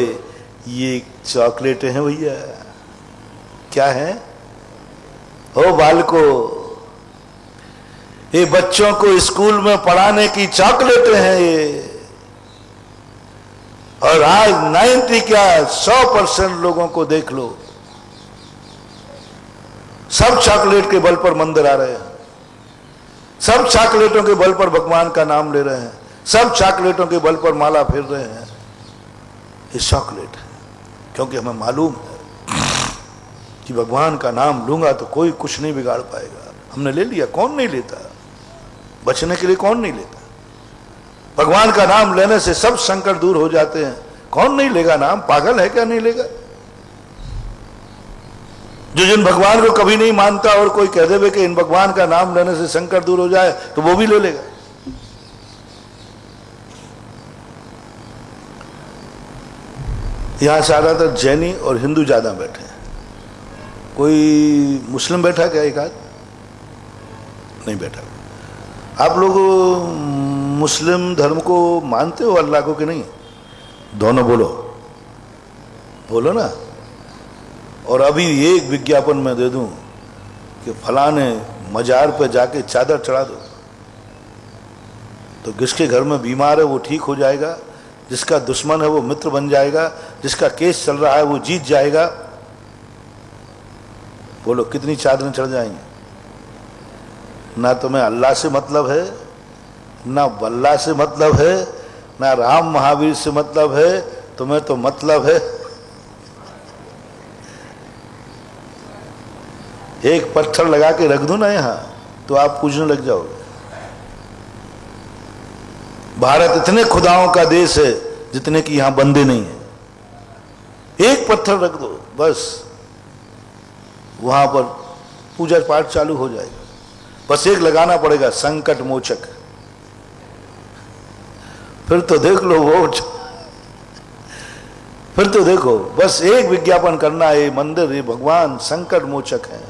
Speaker 1: ये चॉकलेट हैं भैया, क्या है? हो बालको, ये बच्चों को स्कूल में पढ़ाने की चॉकलेट हैं ये। और आज 90 क्या 100% लोगों को देख लो, सब चॉकलेट के बल पर मंदिर आ रहे हैं, सब चॉकलेटों के बल पर भगवान का नाम ले रहे हैं, सब चॉकलेटों के बल पर माला फेर रहे हैं। ये चॉकलेट है, क्योंकि हमें मालूम है कि भगवान का नाम लूंगा तो कोई कुछ नहीं बिगाड़ पाएगा। हमने ले लिया, कौन नहीं लेता? बचने के लिए कौन नहीं लेता? भगवान का नाम लेने से सब संकट दूर हो जाते हैं। कौन नहीं लेगा नाम? पागल है क्या नहीं लेगा? जो जिन भगवान को कभी नहीं मानता और कोई कह देवे कि इन भगवान का नाम लेने से संकट दूर हो जाए, तो वो भी ले लेगा। यहां ज्यादातर जैनी और हिंदू ज्यादा बैठे हैं। कोई मुस्लिम बैठा क्या? एक आध नहीं बैठा। आप लोग मुस्लिम धर्म को मानते हो, अल्लाह को कि नहीं? दोनों बोलो, बोलो ना। और अभी एक विज्ञापन मैं दे दूं कि फलाने मजार पे जाके चादर चढ़ा दो, तो जिसके घर में बीमार है वो ठीक हो जाएगा, जिसका दुश्मन है वो मित्र बन जाएगा, जिसका केस चल रहा है वो जीत जाएगा। बोलो कितनी चादरें चढ़ जाएंगी? ना तुम्हें अल्लाह से मतलब है, ना बल्ला से मतलब है, ना राम महावीर से मतलब है, तुम्हें तो मतलब है एक पत्थर लगा के रख दो ना यहां, तो आप पूजने लग जाओगे। भारत इतने खुदाओं का देश है जितने कि यहां बंदे नहीं है। एक पत्थर रख दो बस, वहां पर पूजा पाठ चालू हो जाएगा। बस एक लगाना पड़ेगा, संकट मोचक। फिर तो देख लो वोट, फिर तो देखो, बस एक विज्ञापन करना है, मंदिर ये भगवान संकट मोचक है,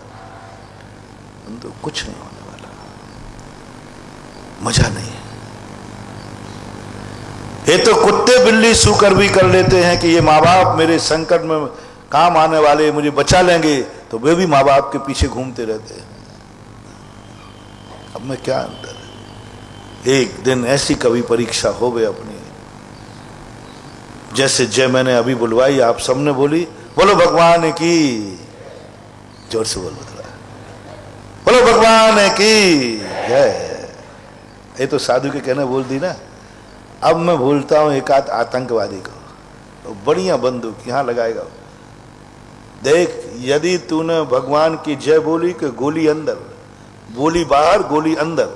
Speaker 1: तो कुछ नहीं होने वाला, मजा नहीं है। ये तो कुत्ते बिल्ली सूकर भी कर लेते हैं कि ये माँ बाप मेरे संकट में काम आने वाले, मुझे बचा लेंगे, तो वे भी माँ बाप के पीछे घूमते रहते हैं। अब में क्या अंतर है? एक दिन ऐसी कभी परीक्षा हो गई अपनी, जैसे जय मैंने अभी बुलवाई, आप सबने बोली, बोलो भगवान की, जोर से बोलो थोड़ा, बोलो भगवान की जय। ये तो साधु के कहने बोल दी ना। अब मैं भूलता हूं एक आध आतंकवादी को, तो बढ़िया बंदूक यहां लगाएगा। देख, यदि तूने भगवान की जय बोली कि गोली अंदर, बोली बाहर गोली अंदर,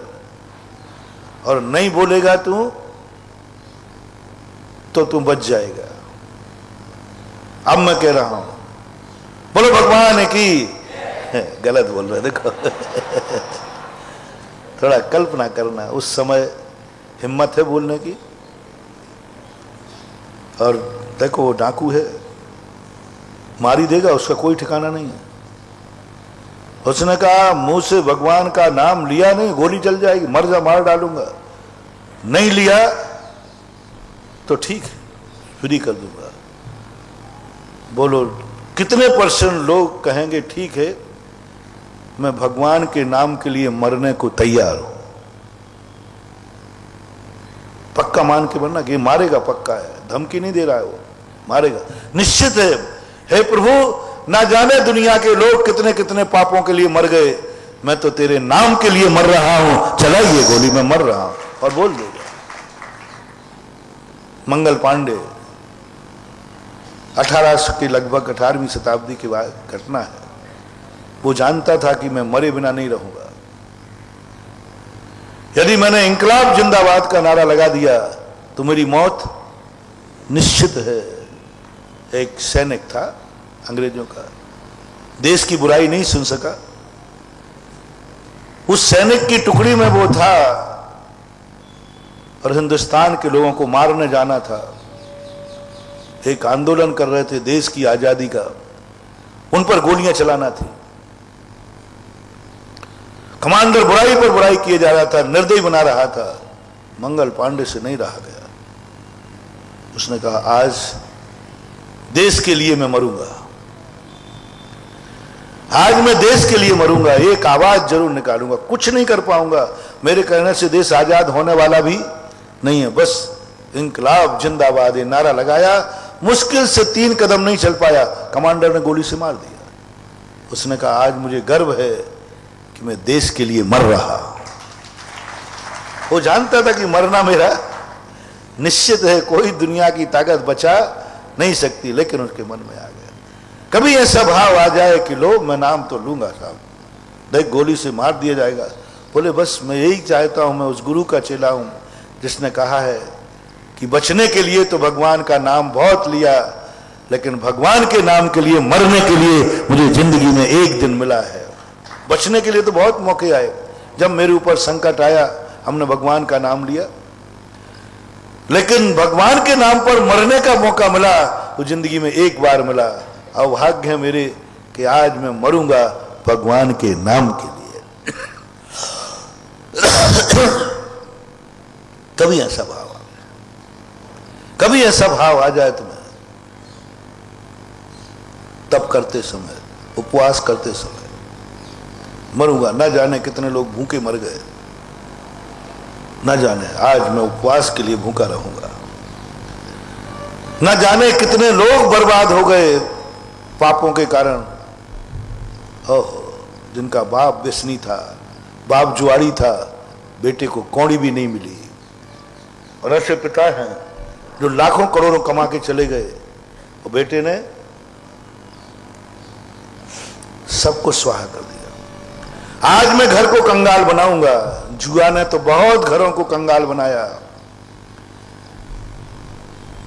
Speaker 1: और नहीं बोलेगा तू तो तू बच जाएगा। अब मैं कह रहा हूं, बोलो भगवान की। गलत बोल रहे देखो। थोड़ा कल्पना करना, उस समय हिम्मत है बोलने की। और देखो वो डाकू है, मारी देगा, उसका कोई ठिकाना नहीं है। उसने कहा मुंह से भगवान का नाम लिया नहीं, गोली चल जाएगी, मर जा, मार डालूंगा। नहीं लिया तो ठीक है, फ्री कर दूंगा। बोलो कितने % लोग कहेंगे ठीक है मैं भगवान के नाम के लिए मरने को तैयार हूं। पक्का मान के मरना कि मारेगा, पक्का है, धमकी नहीं दे रहा है, वो मारेगा, निश्चित है। हे प्रभु, ना जाने दुनिया के लोग कितने कितने पापों के लिए मर गए, मैं तो तेरे नाम के लिए मर रहा हूं, चलाइए गोली, मैं मर रहा हूं। और बोल देगा। मंगल पांडे 1800 की लगभग 18वीं शताब्दी की घटना है। वो जानता था कि मैं मरे बिना नहीं रहूंगा। यदि मैंने इंकलाब जिंदाबाद का नारा लगा दिया तो मेरी मौत निश्चित है। एक सैनिक था अंग्रेजों का, देश की बुराई नहीं सुन सका। उस सैनिक की टुकड़ी में वो था और हिंदुस्तान के लोगों को मारने जाना था। एक आंदोलन कर रहे थे देश की आजादी का, उन पर गोलियां चलाना थी। कमांडर बुराई पर बुराई किए जा रहा था, निर्दयी बना रहा था। मंगल पांडे से नहीं रहा गया। उसने कहा आज देश के लिए मैं मरूंगा, आज मैं देश के लिए मरूंगा, एक आवाज जरूर निकालूंगा। कुछ नहीं कर पाऊंगा, मेरे कहने से देश आजाद होने वाला भी नहीं है। बस इंकलाब जिंदाबाद ये नारा लगाया, मुश्किल से 3 कदम नहीं चल पाया, कमांडर ने गोली से मार दिया। उसने कहा आज मुझे गर्व है कि मैं देश के लिए मर रहा। वो जानता था कि मरना मेरा निश्चित है, कोई दुनिया की ताकत बचा नहीं सकती, लेकिन उसके मन में आ गया। कभी ऐसा भाव आ जाए कि लो मैं नाम तो लूंगा साहब, देख गोली से मार दिया जाएगा। बोले बस मैं यही चाहता हूं, मैं उस गुरु का चेला हूं जिसने कहा है कि बचने के लिए तो भगवान का नाम बहुत लिया, लेकिन भगवान के नाम के लिए मरने के लिए मुझे जिंदगी में एक दिन मिला है। बचने के लिए तो बहुत मौके आए, जब मेरे ऊपर संकट आया हमने भगवान का नाम लिया, लेकिन भगवान के नाम पर मरने का मौका मिला वो जिंदगी में एक बार मिला। अभाग्य है मेरे कि आज मैं मरूंगा भगवान के नाम के लिए। कभी ऐसा भाव आ जाए, कभी ऐसा भाव आ जाए तुम्हें, तब करते समय, उपवास करते समय, मरूंगा, ना जाने कितने लोग भूखे मर गए, ना जाने आज मैं उपवास के लिए भूखा रहूंगा, ना जाने कितने लोग बर्बाद हो गए पापों के कारण। ओहो, जिनका बाप व्यसनी था, बाप जुआरी था, बेटे को कौड़ी भी नहीं मिली। और ऐसे पिता हैं जो लाखों करोड़ों कमा के चले गए और बेटे ने सब कुछ स्वाहा कर दिया। आज मैं घर को कंगाल बनाऊंगा। जुआ ने तो बहुत घरों को कंगाल बनाया,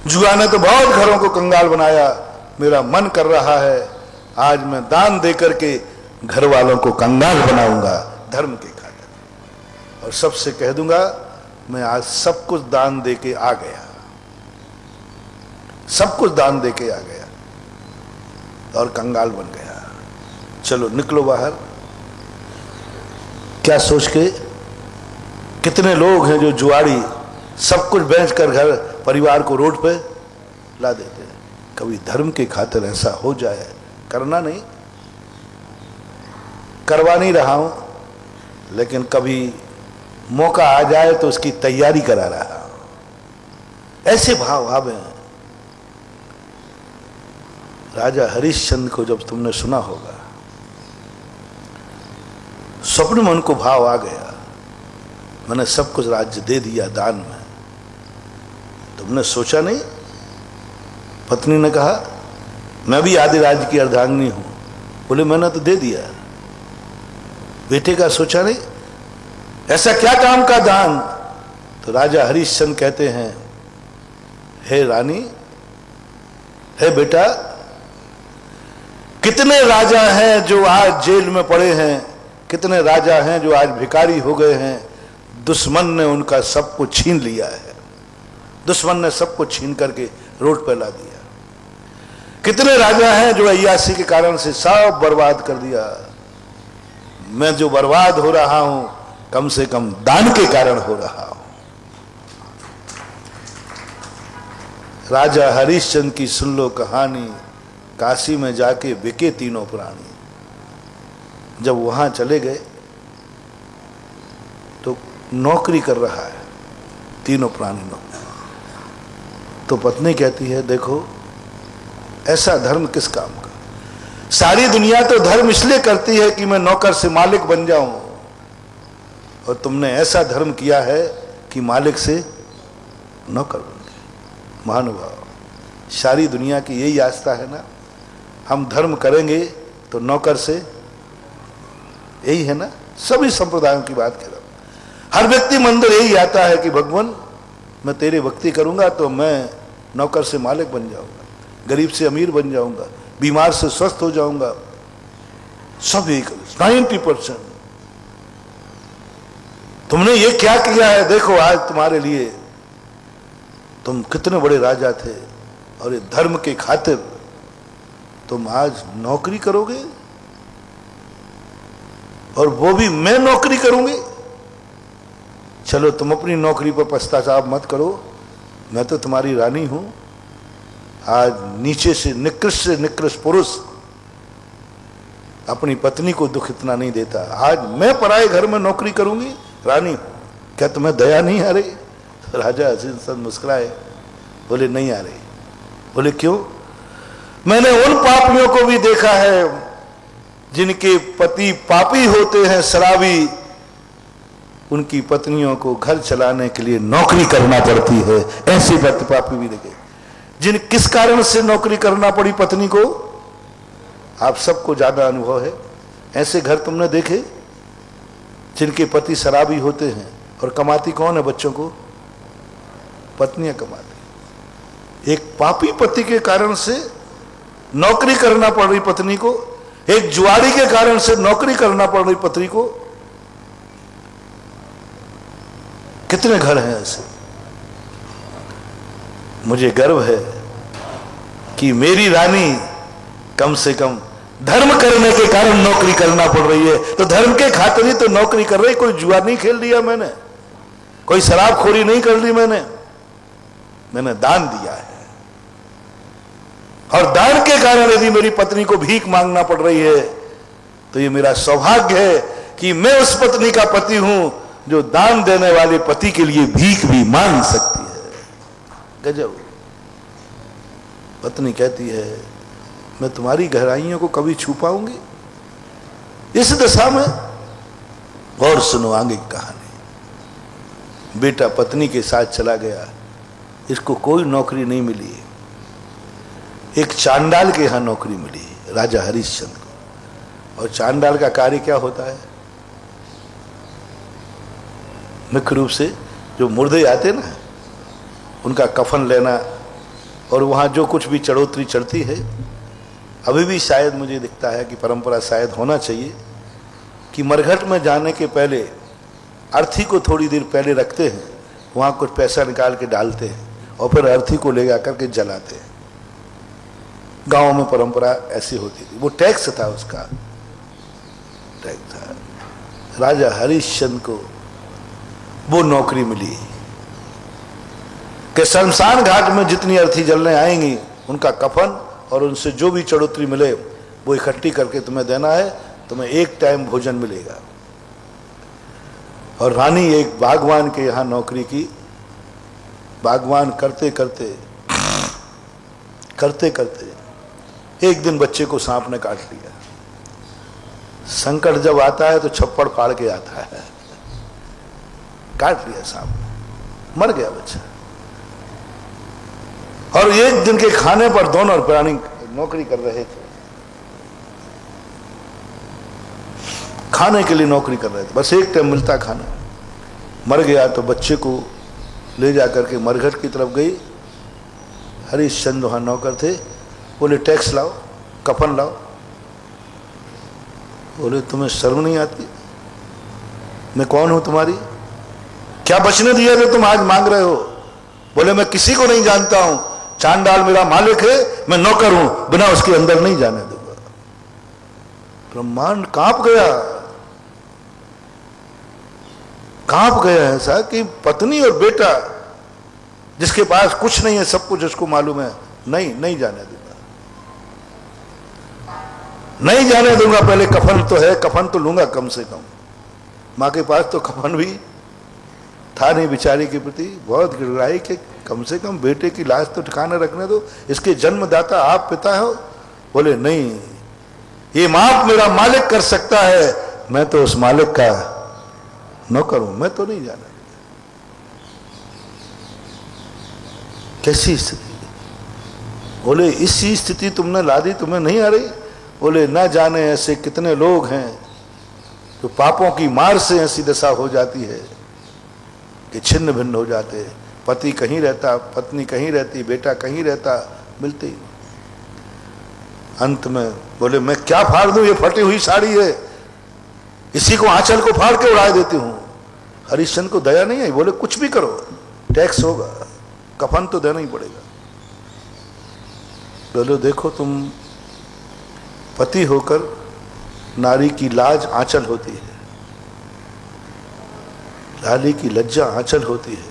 Speaker 1: जुआ ने तो बहुत घरों को कंगाल बनाया। मेरा मन कर रहा है आज मैं दान देकर के घर वालों को कंगाल बनाऊंगा धर्म के खातिर, और सबसे कह दूंगा मैं आज सब कुछ दान दे के आ गया, सब कुछ दान दे के आ गया और कंगाल बन गया। चलो निकलो बाहर। क्या सोच के, कितने लोग हैं जो जुआरी सब कुछ बेचकर घर परिवार को रोड पे ला देते हैं। कभी धर्म के खातिर ऐसा हो जाए, करना नहीं, करवा नहीं रहा हूं, लेकिन कभी मौका आ जाए तो उसकी तैयारी करा रहा हूं। ऐसे भाव आवे। राजा हरिश्चंद्र को जब तुमने सुना होगा, स्वप्न में उनको भाव आ गया, मैंने सब कुछ राज्य दे दिया दान में। तुमने सोचा नहीं? पत्नी ने कहा मैं भी आदि राज्य की अर्धांगिनी हूं। बोले मैंने तो दे दिया। बेटे का सोचा नहीं? ऐसा क्या काम का दान? तो राजा हरिश्चंद्र कहते हैं हे रानी, हे बेटा, कितने राजा हैं जो आज जेल में पड़े हैं, कितने राजा हैं जो आज भिखारी हो गए हैं। दुश्मन ने उनका सब कुछ छीन लिया है, दुश्मन ने सब कुछ छीन करके रोड पर ला दिया। कितने राजा हैं जो अय्यासी के कारण से सब बर्बाद कर दिया। मैं जो बर्बाद हो रहा हूं कम से कम दान के कारण हो रहा हूं। राजा हरिश्चंद्र की सुन लो कहानी, काशी में जाके बिके तीनों प्राणी। जब वहां चले गए तो नौकरी कर रहा है, तीनों प्राणी नौकरी। तो पत्नी कहती है, देखो ऐसा धर्म किस काम का? सारी दुनिया तो धर्म इसलिए करती है कि मैं नौकर से मालिक बन जाऊं, और तुमने ऐसा धर्म किया है कि मालिक से नौकर बन गए। महानुभाव, सारी दुनिया की यही आस्था है ना, हम धर्म करेंगे तो नौकर से, यही है ना। सभी संप्रदायों की बात कर रहा हूं। हर व्यक्ति मंदिर यही आता है कि भगवान मैं तेरी भक्ति करूंगा तो मैं नौकर से मालिक बन जाऊंगा, गरीब से अमीर बन जाऊंगा, बीमार से स्वस्थ हो जाऊंगा। सब यही कर, 90%। तुमने ये क्या किया है? देखो आज तुम्हारे लिए, तुम कितने बड़े राजा थे और ये धर्म के खातिर तुम आज नौकरी करोगे, और वो भी मैं नौकरी करूंगी। चलो तुम अपनी नौकरी पर पश्चाताप मत करो, मैं तो तुम्हारी रानी हूं। आज नीचे से निकृष्ट पुरुष अपनी पत्नी को दुख इतना नहीं देता। आज मैं पराए घर में नौकरी करूंगी, रानी हूं, क्या तुम्हें दया नहीं आ रही? राजा हसीन सन मुस्कुराए, बोले नहीं आ रही। बोले क्यों? मैंने उन पापियों को भी देखा है जिनके पति पापी होते हैं, शराबी, उनकी पत्नियों को घर चलाने के लिए नौकरी करना पड़ती है। ऐसे पापी भी देखे। जिन किस कारण से नौकरी करना पड़ी पत्नी को, आप सबको ज्यादा अनुभव है। ऐसे घर तुमने देखे जिनके पति शराबी होते हैं, और कमाती कौन है बच्चों को? पत्नियां कमाती। एक पापी पति के कारण से नौकरी करना पड़ रही पत्नी को, एक जुआरी के कारण से नौकरी करना पड़ रही पत्नी को। कितने घर हैं ऐसे? मुझे गर्व है कि मेरी रानी कम से कम धर्म करने के कारण नौकरी करना पड़ रही है। तो धर्म के खातिर ही तो नौकरी कर रही। कोई जुआ नहीं खेल लिया मैंने, कोई शराबखोरी नहीं कर ली मैंने दान दिया है। और दान के कारण यदि मेरी पत्नी को भीख मांगना पड़ रही है तो ये मेरा सौभाग्य है कि मैं उस पत्नी का पति हूं जो दान देने वाले पति के लिए भीख भी मांग सकती है। गजब। पत्नी कहती है, मैं तुम्हारी गहराइयों को कभी छू पाऊंगी? इस दशा में गौर सुनो आगे की कहानी। बेटा पत्नी के साथ चला गया, इसको कोई नौकरी नहीं मिली। एक चांडाल के यहां नौकरी मिली, राजा हरिश्चंद्र को। और चांडाल का कार्य क्या होता है? मुख्य रूप से जो मुर्दे आते ना, उनका कफन लेना, और वहां जो कुछ भी चढ़ोतरी चढ़ती है, अभी भी शायद मुझे दिखता है कि परंपरा शायद होना चाहिए कि मरघट में जाने के पहले अर्थी को थोड़ी देर पहले रखते हैं, वहां कुछ पैसा निकाल के डालते हैं और फिर अर्थी को ले जाकर के जलाते हैं। गांव में परंपरा ऐसी होती थी। वो टैक्स था, उसका टैक्स था। राजा हरिश्चंद्र को वो नौकरी मिली कि शमशान घाट में जितनी अर्थी जलने आएंगी उनका कफन और उनसे जो भी चढ़ोतरी मिले वो इकट्ठी करके तुम्हें देना है, तुम्हें एक टाइम भोजन मिलेगा। और रानी एक बागवान के यहां नौकरी की। बागवान करते करते एक दिन बच्चे को सांप ने काट लिया। संकट जब आता है तो छप्पड़ फाड़ के आता है। काट लिया सांप, मर गया बच्चा। और एक दिन के खाने पर दोनों प्राणी नौकरी कर रहे थे, खाने के लिए नौकरी कर रहे थे, बस एक टाइम मिलता खाना। मर गया तो बच्चे को ले जाकर के मरघट की तरफ गई। हरिश्चंद्र वहां नौकर थे, बोले टैक्स लाओ, कफन लाओ। बोले तुम्हें शर्म नहीं आती? मैं कौन हूं तुम्हारी? क्या बचने दिया जो तुम आज मांग रहे हो? बोले मैं किसी को नहीं जानता हूं, चांडाल मेरा मालिक है, मैं नौकर हूं, बिना उसके अंदर नहीं जाने दूंगा। ब्रह्मांड कांप गया, कांप गया। ऐसा कि पत्नी और बेटा जिसके पास कुछ नहीं है, सब कुछ उसको मालूम है, नहीं जाने दूंगा। नहीं जाने दूंगा, पहले कफन तो है, कफन तो लूंगा कम से कम। माँ के पास तो कफन भी था नहीं बेचारी के प्रति, बहुत गिड़गिड़ाई कि कम से कम बेटे की लाश तो ठिकाने रखने दो, इसके जन्मदाता आप पिता हो। बोले नहीं, ये माप मेरा मालिक कर सकता है, मैं तो उस मालिक का नौकर हूं, मैं तो नहीं जाना। कैसी स्थिति? बोले इसी स्थिति तुमने ला दी, तुम्हें नहीं आ रही? बोले ना जाने ऐसे कितने लोग हैं जो पापों की मार से ऐसी दशा हो जाती है कि छिन्न भिन्न हो जाते। पति कहीं रहता, पत्नी कहीं रहती, बेटा कहीं रहता, मिलते ही। अंत में बोले मैं क्या फाड़ दूं, ये फटी हुई साड़ी है, इसी को आंचल को फाड़ के उड़ा देती हूं। हरिश्चंद्र को दया नहीं आई, बोले कुछ भी करो, टैक्स होगा, कफन तो देना ही पड़ेगा। बोलो देखो, तुम पति होकर नारी की लाज आंचल होती है, नारी की लज्जा आंचल होती है,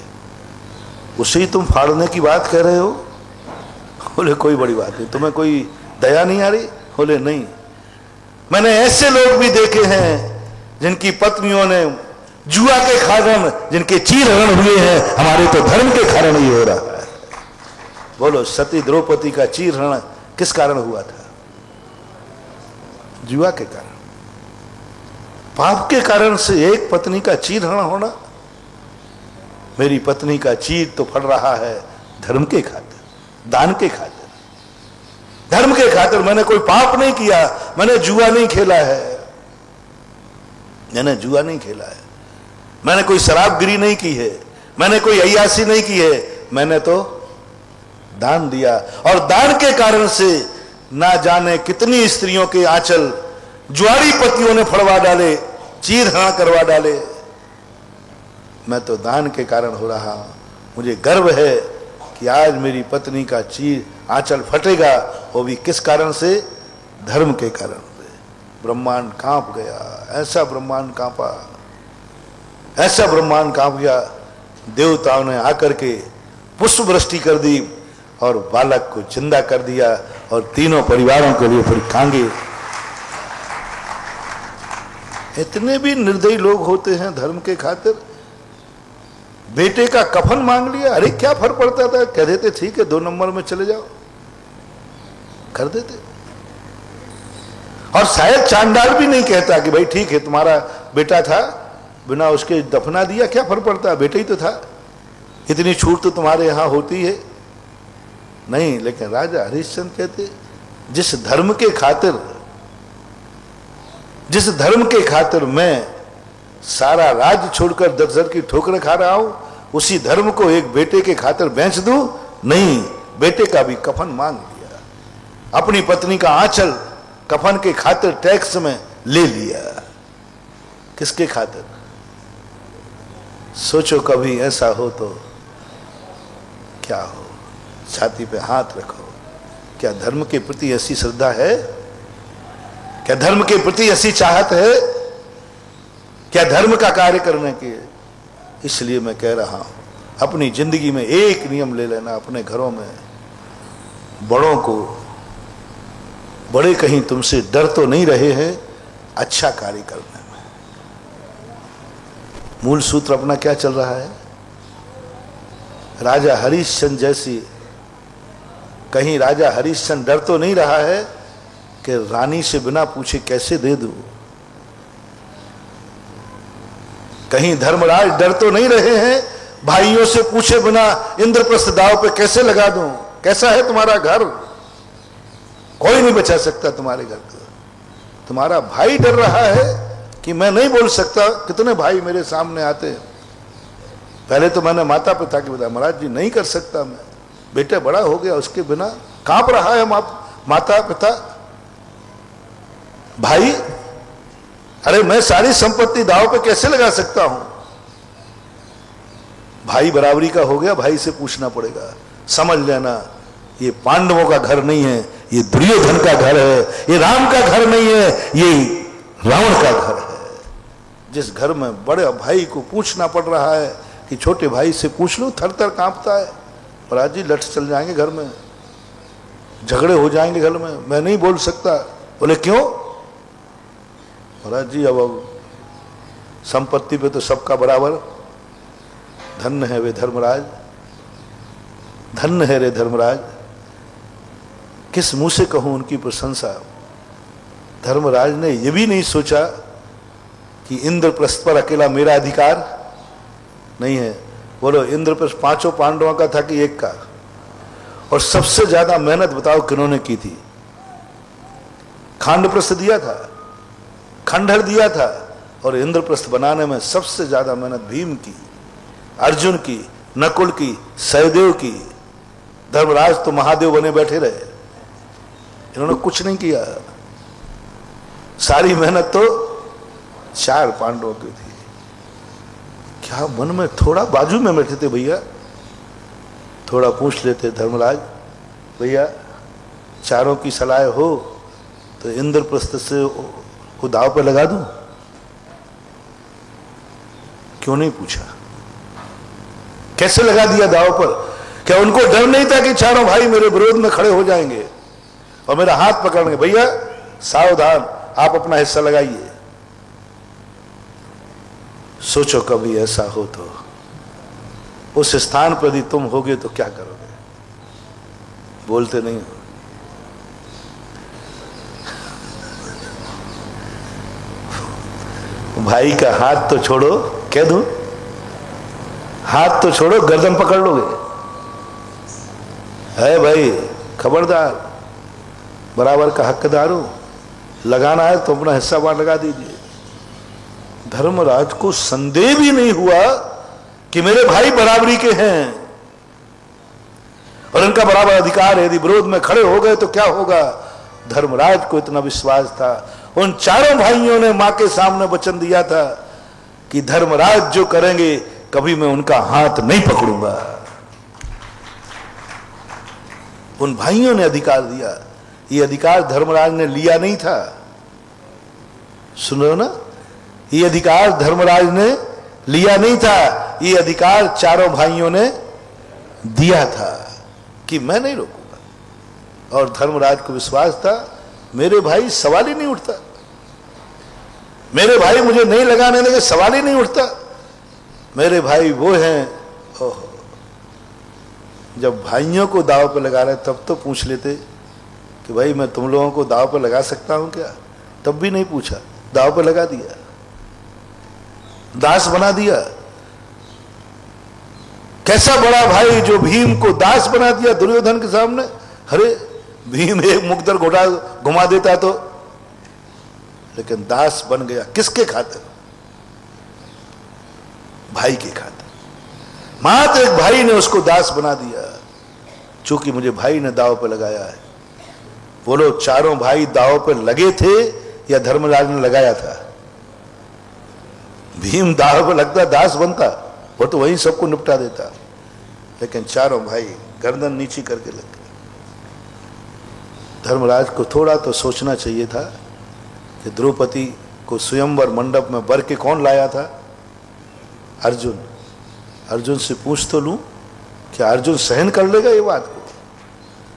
Speaker 1: उसे ही तुम फाड़ने की बात कह रहे हो। बोले कोई बड़ी बात नहीं, तुम्हें कोई दया नहीं आ रही? बोले नहीं, मैंने ऐसे लोग भी देखे हैं जिनकी पत्नियों ने जुआ के कारण जिनके चीर हरण हुए हैं, हमारे तो धर्म के कारण ही हो रहा है। बोलो सती द्रौपदी का चीर हरण किस कारण हुआ था? जुआ के कारण। पाप के कारण से एक पत्नी का चीर हरण होना। मेरी पत्नी का चीर तो फट रहा है धर्म के खातिर, दान के खातिर, धर्म के खातिर। मैंने कोई पाप नहीं किया, मैंने जुआ नहीं खेला है, मैंने जुआ नहीं खेला है, मैंने कोई शराबगिरी नहीं की है, मैंने कोई अय्यासी नहीं की है, मैंने तो दान दिया। और दान के कारण से ना जाने कितनी स्त्रियों के आंचल जुआरी पतियों ने फड़वा डाले, चीर हरण करवा डाले। मैं तो दान के कारण हो रहा हूं। मुझे गर्व है कि आज मेरी पत्नी का चीर आंचल फटेगा, वो भी किस कारण से? धर्म के कारण से। ब्रह्मांड कांप गया, ऐसा ब्रह्मांड कांपा, ऐसा ब्रह्मांड कांप गया। देवताओं ने आकर के पुष्प वृष्टि कर दी और बालक को जिंदा कर दिया, और तीनों परिवारों के लिए फिर खांगे। इतने भी निर्दयी लोग होते हैं धर्म के खातिर। बेटे का कफन मांग लिया, अरे क्या फर्क पड़ता था, कह देते ठीक है 2 नंबर में चले जाओ, कर देते। और शायद चांडाल भी नहीं कहता कि भाई ठीक है तुम्हारा बेटा था, बिना उसके दफना दिया, क्या फर्क पड़ता, बेटा ही तो था, इतनी छूट तो तुम्हारे यहां होती है नहीं। लेकिन राजा हरिश्चंद्र कहते जिस धर्म के खातिर मैं सारा राज्य छोड़कर दर की ठोकरें खा रहा हूं, उसी धर्म को एक बेटे के खातिर बेच दूं? नहीं, बेटे का भी कफन मांग लिया, अपनी पत्नी का आंचल कफन के खातिर टैक्स में ले लिया। किसके खातिर? सोचो कभी ऐसा हो तो क्या हो। छाती पे हाथ रखो। क्या धर्म के प्रति ऐसी श्रद्धा है? क्या धर्म के प्रति ऐसी चाहत है? क्या धर्म का कार्य करने की? इसलिए मैं कह रहा हूं, अपनी जिंदगी में एक नियम ले लेना, अपने घरों में बड़ों को, बड़े कहीं तुमसे डर तो नहीं रहे हैं अच्छा कार्य करने में। मूल सूत्र अपना क्या चल रहा है? राजा हरिश्चंद्र जैसी, कहीं राजा हरिश्चंद्र डर तो नहीं रहा है कि रानी से बिना पूछे कैसे दे दूं? कहीं धर्मराज डर तो नहीं रहे हैं भाइयों से पूछे बिना इंद्रप्रस्थ दाव पे कैसे लगा दूं? कैसा है तुम्हारा घर? कोई नहीं बचा सकता तुम्हारे घर को। तुम्हारा भाई डर रहा है कि मैं नहीं बोल सकता। कितने भाई मेरे सामने आते हैं, पहले तो मैंने माता पिता की बताया, महाराज जी नहीं कर सकता मैं, बेटा बड़ा हो गया, उसके बिना कांप रहा है माता पिता भाई। अरे मैं सारी संपत्ति दाव पे कैसे लगा सकता हूं? भाई बराबरी का हो गया, भाई से पूछना पड़ेगा। समझ लेना, ये पांडवों का घर नहीं है, ये दुर्योधन का घर है, ये राम का घर नहीं है, ये रावण का घर है। जिस घर में बड़े भाई को पूछना पड़ रहा है कि छोटे भाई से पूछ लो, थर थर कांपता है, महाराज जी लठ चल जाएंगे घर में, झगड़े हो जाएंगे घर में, मैं नहीं बोल सकता, बोले क्यों? महाराज जी अब संपत्ति पे तो सबका बराबर। धन्य है वे धर्मराज, धन्य है रे धर्मराज, किस मुंह से कहूं उनकी प्रशंसा। धर्मराज ने यह भी नहीं सोचा कि इंद्रप्रस्थ पर अकेला मेरा अधिकार नहीं है। बोलो इंद्रप्रस्थ 5 पांडवों का था कि एक का? और सबसे ज्यादा मेहनत बताओ किन्होंने की थी? खांडप्रस्थ दिया था, खंडहर दिया था, और इंद्रप्रस्थ बनाने में सबसे ज्यादा मेहनत भीम की, अर्जुन की, नकुल की, सहदेव की। धर्मराज तो महादेव बने बैठे रहे, इन्होंने कुछ नहीं किया। सारी मेहनत तो 4 पांडवों की थी। क्या मन में थोड़ा बाजू में बैठे थे भैया, थोड़ा पूछ लेते धर्मराज, भैया चारों की सलाह हो तो इंद्रप्रस्थ से को दाव पे लगा दूं? क्यों नहीं पूछा? कैसे लगा दिया दाव पर? क्या उनको डर नहीं था कि चारों भाई मेरे विरोध में खड़े हो जाएंगे और मेरा हाथ पकड़ेंगे? भैया सावधान, आप अपना हिस्सा लगाइए। सोचो कभी ऐसा हो तो उस स्थान पर यदि तुम होगे तो क्या करोगे? बोलते नहीं हो। भाई का हाथ तो छोड़ो, कह दो हाथ तो छोड़ो, गर्दन पकड़ लोगे। है भाई खबरदार, बराबर का हकदार हो, लगाना है तो अपना हिस्सा बांट लगा दीजिए। धर्मराज को संदेह भी नहीं हुआ कि मेरे भाई बराबरी के हैं और इनका बराबर अधिकार है, यदि विरोध में खड़े हो गए तो क्या होगा। धर्मराज को इतना विश्वास था। उन चारों भाइयों ने मां के सामने वचन दिया था कि धर्मराज जो करेंगे कभी मैं उनका हाथ नहीं पकड़ूंगा। उन भाइयों ने अधिकार दिया। ये अधिकार धर्मराज ने लिया नहीं था, सुन रहे हो ना? ये अधिकार धर्मराज ने लिया नहीं था, ये अधिकार चारों भाइयों ने दिया था कि मैं नहीं रोकूंगा। और धर्मराज को विश्वास था मेरे भाई, सवाल ही नहीं उठता, मेरे भाई मुझे नहीं लगाने देंगे, सवाल ही नहीं उठता। मेरे भाई वो हैं। ओहो, जब भाइयों को दाव पर लगा रहे तब तो पूछ लेते कि भाई मैं तुम लोगों को दाव पर लगा सकता हूं क्या? तब भी नहीं पूछा, दाव पर लगा दिया, दास बना दिया। कैसा बड़ा भाई जो भीम को दास बना दिया दुर्योधन के सामने। अरे भीम एक मुकदर घोड़ा घुमा देता तो, लेकिन दास बन गया। किसके खातिर? भाई के खातिर। मात्र एक भाई ने उसको दास बना दिया, चूंकि मुझे भाई ने दाव पे लगाया है। बोलो चारों भाई दाव पे लगे थे या धर्मराज ने लगाया था? भीम दाव पे लगता दास बनता, वो तो वहीं सबको निपटा देता, लेकिन चारों भाई गर्दन नीची करके लग गए। धर्मराज को थोड़ा तो सोचना चाहिए था कि द्रौपदी को स्वयंवर मंडप में बर के कौन लाया था? अर्जुन। अर्जुन से पूछ तो लूं, क्या अर्जुन सहन कर लेगा ये बात को?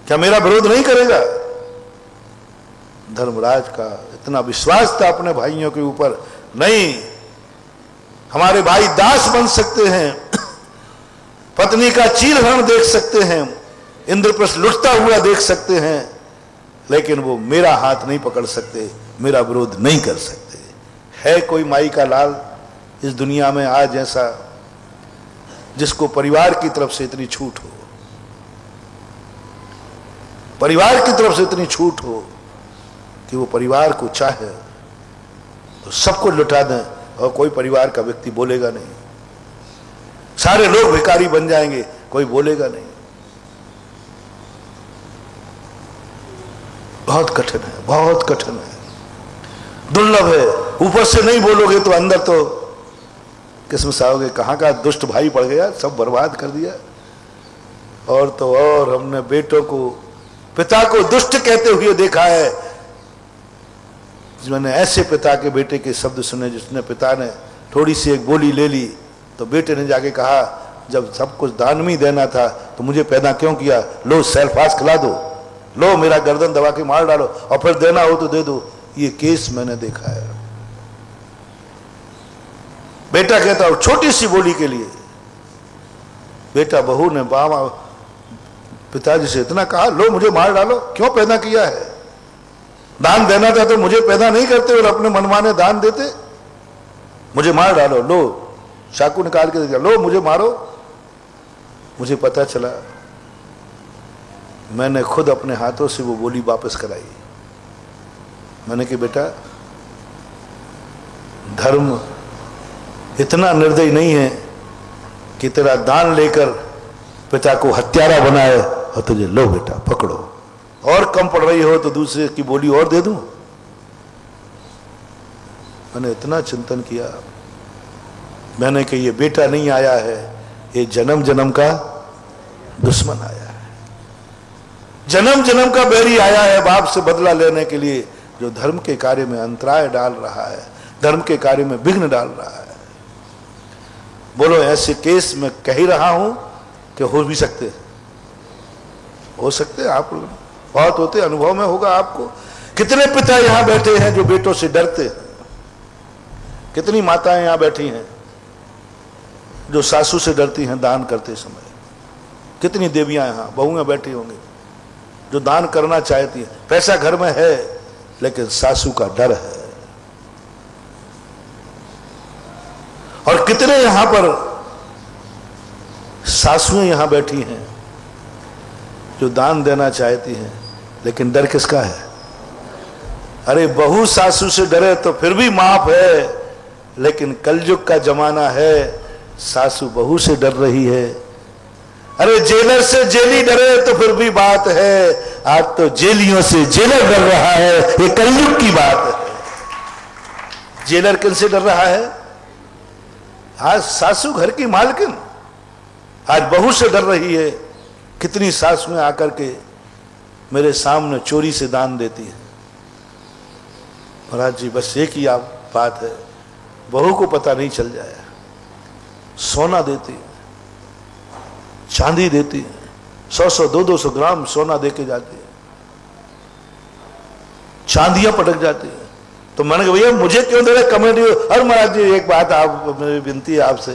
Speaker 1: क्या मेरा विरोध नहीं करेगा? धर्मराज का इतना विश्वास था अपने भाइयों के ऊपर, नहीं, हमारे भाई दास बन सकते हैं, पत्नी का चीरहरण देख सकते हैं, इंद्रप्रस्थ लुटता हुआ देख सकते हैं, लेकिन वो मेरा हाथ नहीं पकड़ सकते, मेरा विरोध नहीं कर सकते। है कोई माई का लाल इस दुनिया में आज ऐसा जिसको परिवार की तरफ से इतनी छूट हो, परिवार की तरफ से इतनी छूट हो कि वो परिवार को चाहे तो सबको लुटा दें और कोई परिवार का व्यक्ति बोलेगा नहीं, सारे लोग भिखारी बन जाएंगे, कोई बोलेगा नहीं। बहुत कठिन है, बहुत कठिन है, दुर्लभ है। ऊपर से नहीं बोलोगे तो अंदर तो किस्म आओगे, कहां का दुष्ट भाई पड़ गया, सब बर्बाद कर दिया। और तो और हमने बेटों को, पिता को दुष्ट कहते हुए देखा है। मैंने ऐसे पिता के बेटे के शब्द सुने जिसने पिता ने थोड़ी सी एक बोली ले ली तो बेटे ने जाके कहा जब सब कुछ दान में देना था तो मुझे पैदा क्यों किया, लो सेल्फास खिला दो, लो मेरा गर्दन दबा के मार डालो और फिर देना हो तो दे दो। ये केस मैंने देखा है। बेटा कहता हो छोटी सी बोली के लिए बेटा बहू ने बाबा पिताजी से इतना कहा, लो मुझे मार डालो, क्यों पैदा किया है? दान देना था तो मुझे पैदा नहीं करते और अपने मनमाने दान देते। मुझे मार डालो, लो चाकू निकाल के दिया, लो मुझे मारो। मुझे पता चला, मैंने खुद अपने हाथों से वो बोली वापस कराई। मैंने कहा बेटा धर्म इतना निर्दयी नहीं है कि तेरा दान लेकर पिता को हत्यारा बनाए और तुझे लो बेटा पकड़ो, और कम पड़ रही हो तो दूसरे की बोली और दे दूं। मैंने इतना चिंतन किया। मैंने कहा ये बेटा नहीं आया है, ये जन्म जन्म का दुश्मन आया है, जन्म जन्म का बैरी आया है बाप से बदला लेने के लिए, जो धर्म के कार्य में अंतराय डाल रहा है, धर्म के कार्य में विघ्न डाल रहा है। बोलो ऐसे केस में कह ही रहा हूं कि हो भी सकते, हो सकते आप लोग बहुत होते, अनुभव में होगा आपको। कितने पिता यहां बैठे हैं जो बेटों से डरते हैं, कितनी माताएं यहां बैठी हैं जो सासू से डरती हैं दान करते समय, कितनी देवियां यहां बहुएं बैठी होंगी जो दान करना चाहती हैं, पैसा घर में है लेकिन सासू का डर है। और कितने यहां पर सासुएं यहां बैठी हैं जो दान देना चाहती हैं लेकिन डर किसका है? अरे बहू सासू से डरे तो फिर भी माफ है, लेकिन कलयुग का जमाना है, सासू बहू से डर रही है। अरे जेलर से जेली डरे तो फिर भी बात है, आज तो जेलियों से जेलर डर रहा है, ये कलयुग की बात है। जेलर किनसे डर रहा है? आज सासू घर की मालकिन आज बहू से डर रही है। कितनी सासुएं आकर के मेरे सामने चोरी से दान देती है। महाराज जी बस एक ही आप बात है, बहू को पता नहीं चल जाए, सोना देती है, चांदी देती है, 100-100 200-200 ग्राम सोना देके जाती है, चांदियां पटक जाती है। तो मैंने कहा भैया मुझे क्यों दे रहे कमेटी? अरे महाराज जी एक बात आप, मेरी विनती है आपसे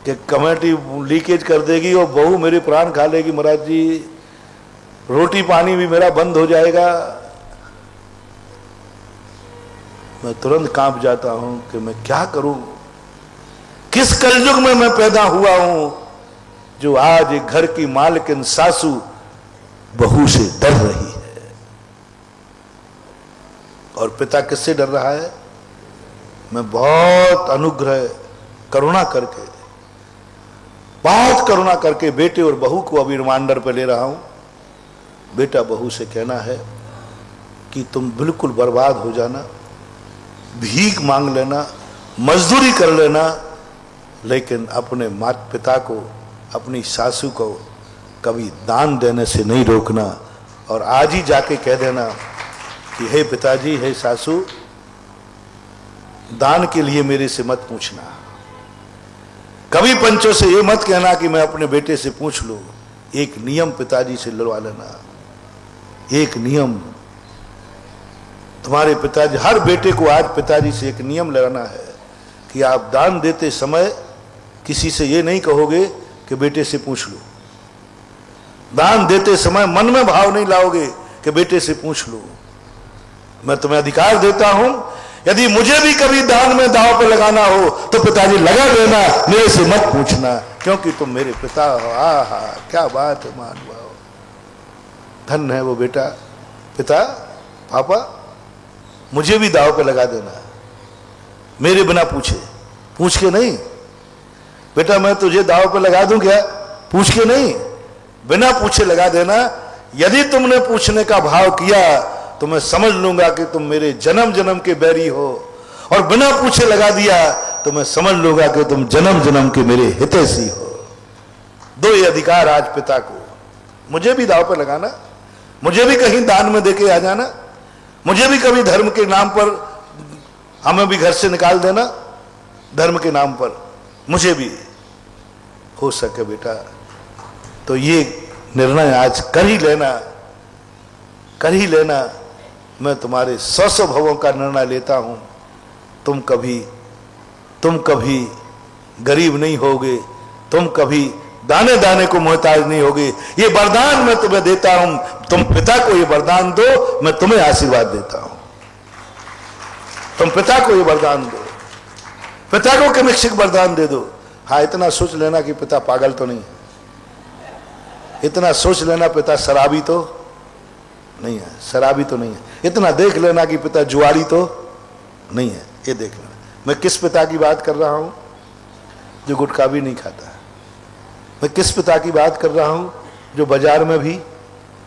Speaker 1: कि कमेटी लीकेज कर देगी और बहू मेरी प्राण खा लेगी महाराज जी, रोटी पानी भी मेरा बंद हो जाएगा। मैं तुरंत कांप जाता हूं कि मैं क्या करूं, किस कलयुग में मैं पैदा हुआ हूं जो आज एक घर की मालकिन सासू बहू से डर रही है। और पिता किससे डर रहा है? मैं बहुत अनुग्रह करुणा करके, बहुत करुणा करके बेटे और बहू को अभी रिमांडर पे ले रहा हूं। बेटा बहू से कहना है कि तुम बिल्कुल बर्बाद हो जाना, भीख मांग लेना, मजदूरी कर लेना, लेकिन अपने माता पिता को, अपनी सासू को कभी दान देने से नहीं रोकना। और आज ही जाके कह देना कि हे पिताजी, हे सासू, दान के लिए मेरे से मत पूछना। कभी पंचों से ये मत कहना कि मैं अपने बेटे से पूछ लूं। एक नियम पिताजी से लड़वा लेना, एक नियम। तुम्हारे पिताजी, हर बेटे को आज पिताजी से एक नियम लगाना है कि आप दान देते समय किसी से ये नहीं कहोगे कि बेटे से पूछ लो। दान देते समय मन में भाव नहीं लाओगे कि बेटे से पूछ लो। मैं तुम्हें अधिकार देता हूं, यदि मुझे भी कभी दान में दांव पे लगाना हो तो पिताजी लगा देना, मेरे से मत पूछना, क्योंकि तुम मेरे पिता हो। आहा क्या बात है महानुभाव, धन्य है वो बेटा। पिता, पापा, मुझे भी दांव पे लगा देना, मेरे बिना पूछे, पूछ के नहीं। बेटा मैं तुझे दांव पे लगा दूं क्या? पूछ के नहीं, बिना पूछे लगा देना। यदि तुमने पूछने का भाव किया तो मैं समझ लूंगा कि तुम मेरे जन्म जन्म के बैरी हो, और बिना पूछे लगा दिया तो मैं समझ लूंगा कि तुम जन्म जन्म के मेरे हितैषी हो। दो ये अधिकार आज पिता को। मुझे भी दांव पे लगाना, मुझे भी कहीं दान में देके आ जाना, मुझे भी कभी धर्म के नाम पर हमें भी घर से निकाल देना, धर्म के नाम पर मुझे भी हो सके बेटा। तो ये निर्णय आज कर ही लेना कर ही लेना, मैं तुम्हारे 100 भवों का निर्णय लेता हूं। तुम कभी गरीब नहीं होगे, तुम कभी दाने दाने को मोहताज नहीं होगे। ये वरदान मैं तुम्हें देता हूं, तुम पिता को ये वरदान दो, मैं तुम्हें आशीर्वाद देता हूं। तुम पिता को ये वरदान दो, पिता को कनिष्ठ वरदान दे दो। हाँ, इतना सोच लेना कि पिता पागल तो नहीं है, इतना सोच लेना पिता शराबी तो नहीं है, शराबी तो नहीं है, इतना देख लेना कि पिता जुआरी तो नहीं है, ये देख लेना। मैं किस पिता की बात कर रहा हूं? जो गुटखा भी नहीं खाता। मैं किस पिता की बात कर रहा हूं? जो बाजार में भी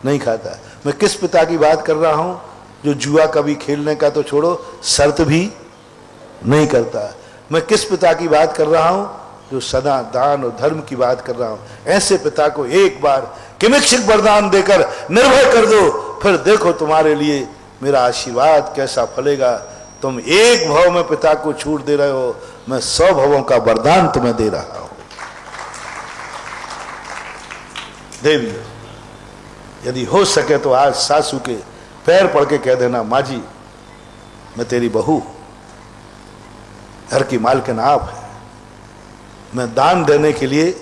Speaker 1: नहीं खाता। मैं किस पिता की बात कर रहा हूं? जो जुआ कभी खेलने का तो छोड़ो, शर्त भी नहीं करता। मैं किस पिता की बात कर रहा हूं? जो सदा दान और धर्म की बात कर रहा हूं। ऐसे पिता को एक बार किमिक्षिक वरदान देकर निर्भय कर दो, फिर देखो तुम्हारे लिए मेरा आशीर्वाद कैसा फलेगा। तुम एक भव में पिता को छूट दे रहे हो, मैं 100 भवों का वरदान तुम्हें दे रहा हूं। देवी, यदि हो सके तो आज सासू के पैर पड़ के कह देना, माँ जी मैं तेरी बहू, घर की मालकिन आप है, मैं दान देने के लिए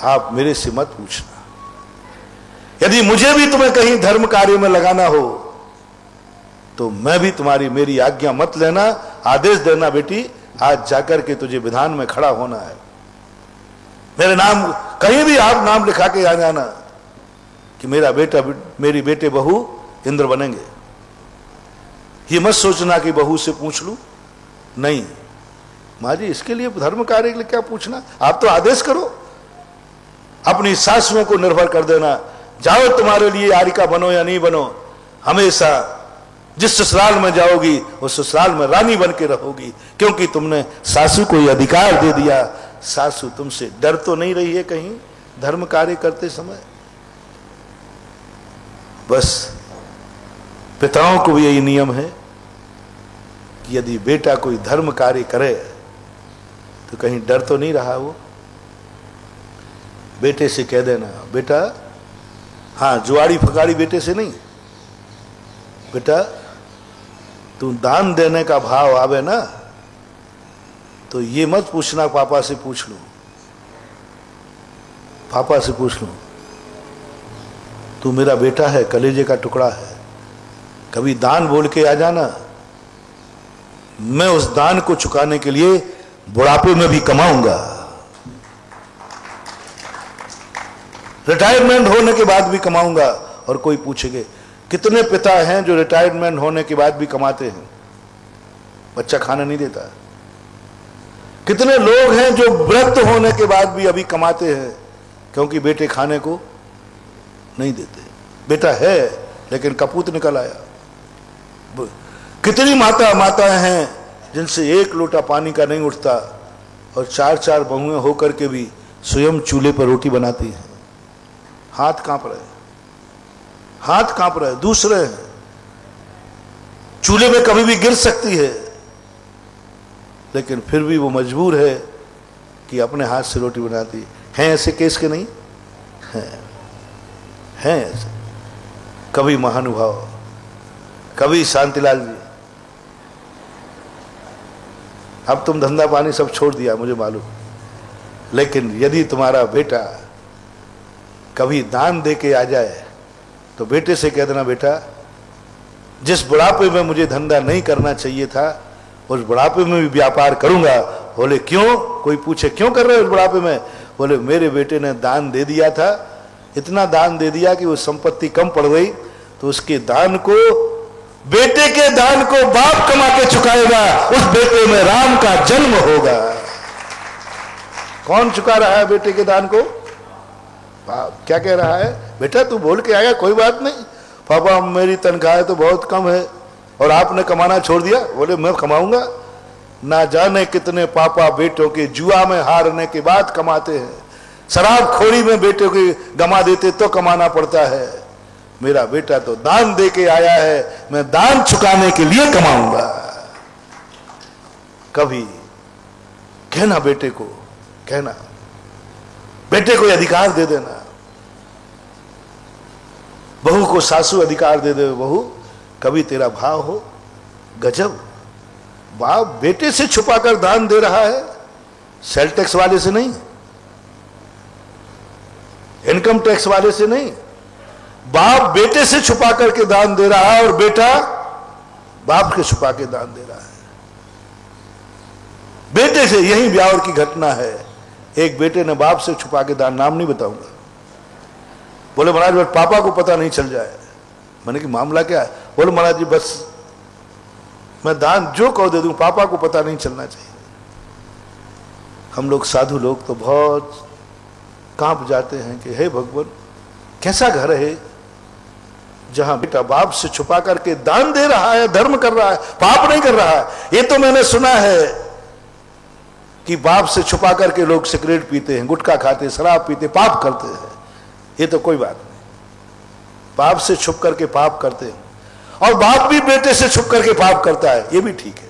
Speaker 1: आप मेरे से मत पूछना। यदि मुझे भी तुम्हें कहीं धर्म कार्य में लगाना हो तो मैं भी तुम्हारी मेरी आज्ञा मत लेना, आदेश देना, बेटी आज जाकर के तुझे विधान में खड़ा होना है, मेरे नाम कहीं भी आप नाम लिखा के आ जाना कि मेरा बेटा मेरी बेटे बहू इंद्र बनेंगे। ये मत सोचना कि बहू से पूछ लूं, नहीं माँ जी इसके लिए धर्म कार्य के लिए क्या पूछना, आप तो आदेश करो। अपनी सासुओं को निर्भर कर देना, जाओ तुम्हारे लिए यारिका बनो या नहीं बनो, हमेशा जिस ससुराल में जाओगी उस ससुराल में रानी बन के रहोगी, क्योंकि तुमने सासू को यह अधिकार दे दिया। सासू तुमसे डर तो नहीं रही है कहीं धर्म कार्य करते समय? बस पिताओं को भी यही नियम है कि यदि बेटा कोई धर्म कार्य करे तो कहीं डर तो नहीं रहा वो। बेटे से कह देना, बेटा, हाँ जुआड़ी फकाड़ी बेटे से नहीं, बेटा तू दान देने का भाव आवे ना तो ये मत पूछना पापा से पूछ लूं, पापा से पूछ लूं, तू मेरा बेटा है, कलेजे का टुकड़ा है, कभी दान बोल के आ जाना, मैं उस दान को चुकाने के लिए बुढ़ापे में भी कमाऊंगा, रिटायरमेंट होने के बाद भी कमाऊंगा। और कोई पूछेगे कितने पिता हैं जो रिटायरमेंट होने के बाद भी कमाते हैं, बच्चा खाना नहीं देता। कितने लोग हैं जो व्रत होने के बाद भी अभी कमाते हैं क्योंकि बेटे खाने को नहीं देते। बेटा है लेकिन कपूत निकल आया। कितनी माताएं हैं जिनसे एक लोटा पानी का नहीं उठता और 4-4 बहुएं होकर के भी स्वयं चूल्हे पर रोटी बनाती हैं। हाथ कांप रहे, हाथ कांप रहे, दूसरे हैं, चूल्हे में कभी भी गिर सकती है लेकिन फिर भी वो मजबूर है कि अपने हाथ से रोटी बनाती है। ऐसे केस के नहीं हैं ऐसे। कभी महानुभाव, कभी शांतिलाल जी, अब तुम धंधा पानी सब छोड़ दिया मुझे मालूम, लेकिन यदि तुम्हारा बेटा कभी दान दे के आ जाए तो बेटे से कह देना, बेटा जिस बुढ़ापे में मुझे धंधा नहीं करना चाहिए था उस बुढ़ापे में भी व्यापार करूंगा। बोले क्यों? कोई पूछे क्यों कर रहे हो उस बुढ़ापे में? बोले मेरे बेटे ने दान दे दिया था, इतना दान दे दिया कि वो संपत्ति कम पड़ गई, तो उसके दान को, बेटे के दान को बाप कमा के चुकाएगा, उस बेटे में राम का जन्म होगा। कौन चुका रहा है बेटे के दान को? बाप। क्या कह रहा है? बेटा तू बोल के आया, कोई बात नहीं पापा मेरी तनख्वाह तो बहुत कम है और आपने कमाना छोड़ दिया। बोले मैं कमाऊंगा। ना जाने कितने पापा बेटों के जुआ में हारने के बाद कमाते हैं, शराब खोरी में बेटों के गमा देते तो कमाना पड़ता है। मेरा बेटा तो दान दे के आया है, मैं दान चुकाने के लिए कमाऊंगा। कभी कहना बेटे को, कहना बेटे को अधिकार दे देना। बहू को सासू अधिकार दे दे, बहू कभी तेरा भाव हो। गजब, बाप बेटे से छुपाकर दान दे रहा है, सेल टैक्स वाले से नहीं, इनकम टैक्स वाले से नहीं, बाप बेटे से छुपा करके दान दे रहा है और बेटा बाप के छुपा के दान दे रहा है। बेटे से, यही ब्यावर की घटना है। एक बेटे ने बाप से छुपा के दान, नाम नहीं बताऊंगा, बोले महाराज बस पापा को पता नहीं चल जाए। मैंने कि मामला क्या है? बोले महाराज जी बस मैं दान जो कहो दे दूं, पापा को पता नहीं चलना चाहिए। हम लोग साधु लोग तो बहुत कांप जाते हैं कि हे भगवान, कैसा घर है जहां बेटा बाप से छुपा करके दान दे रहा है, धर्म कर रहा है, पाप नहीं कर रहा है। ये तो मैंने सुना है कि बाप से छुपा करके लोग सिगरेट पीते हैं, गुटखा खाते, शराब पीते, पाप करते हैं। ये तो कोई बात नहीं, बाप से छुप करके पाप करते हैं, और बाप भी बेटे से छुप करके पाप करता है, ये भी ठीक है।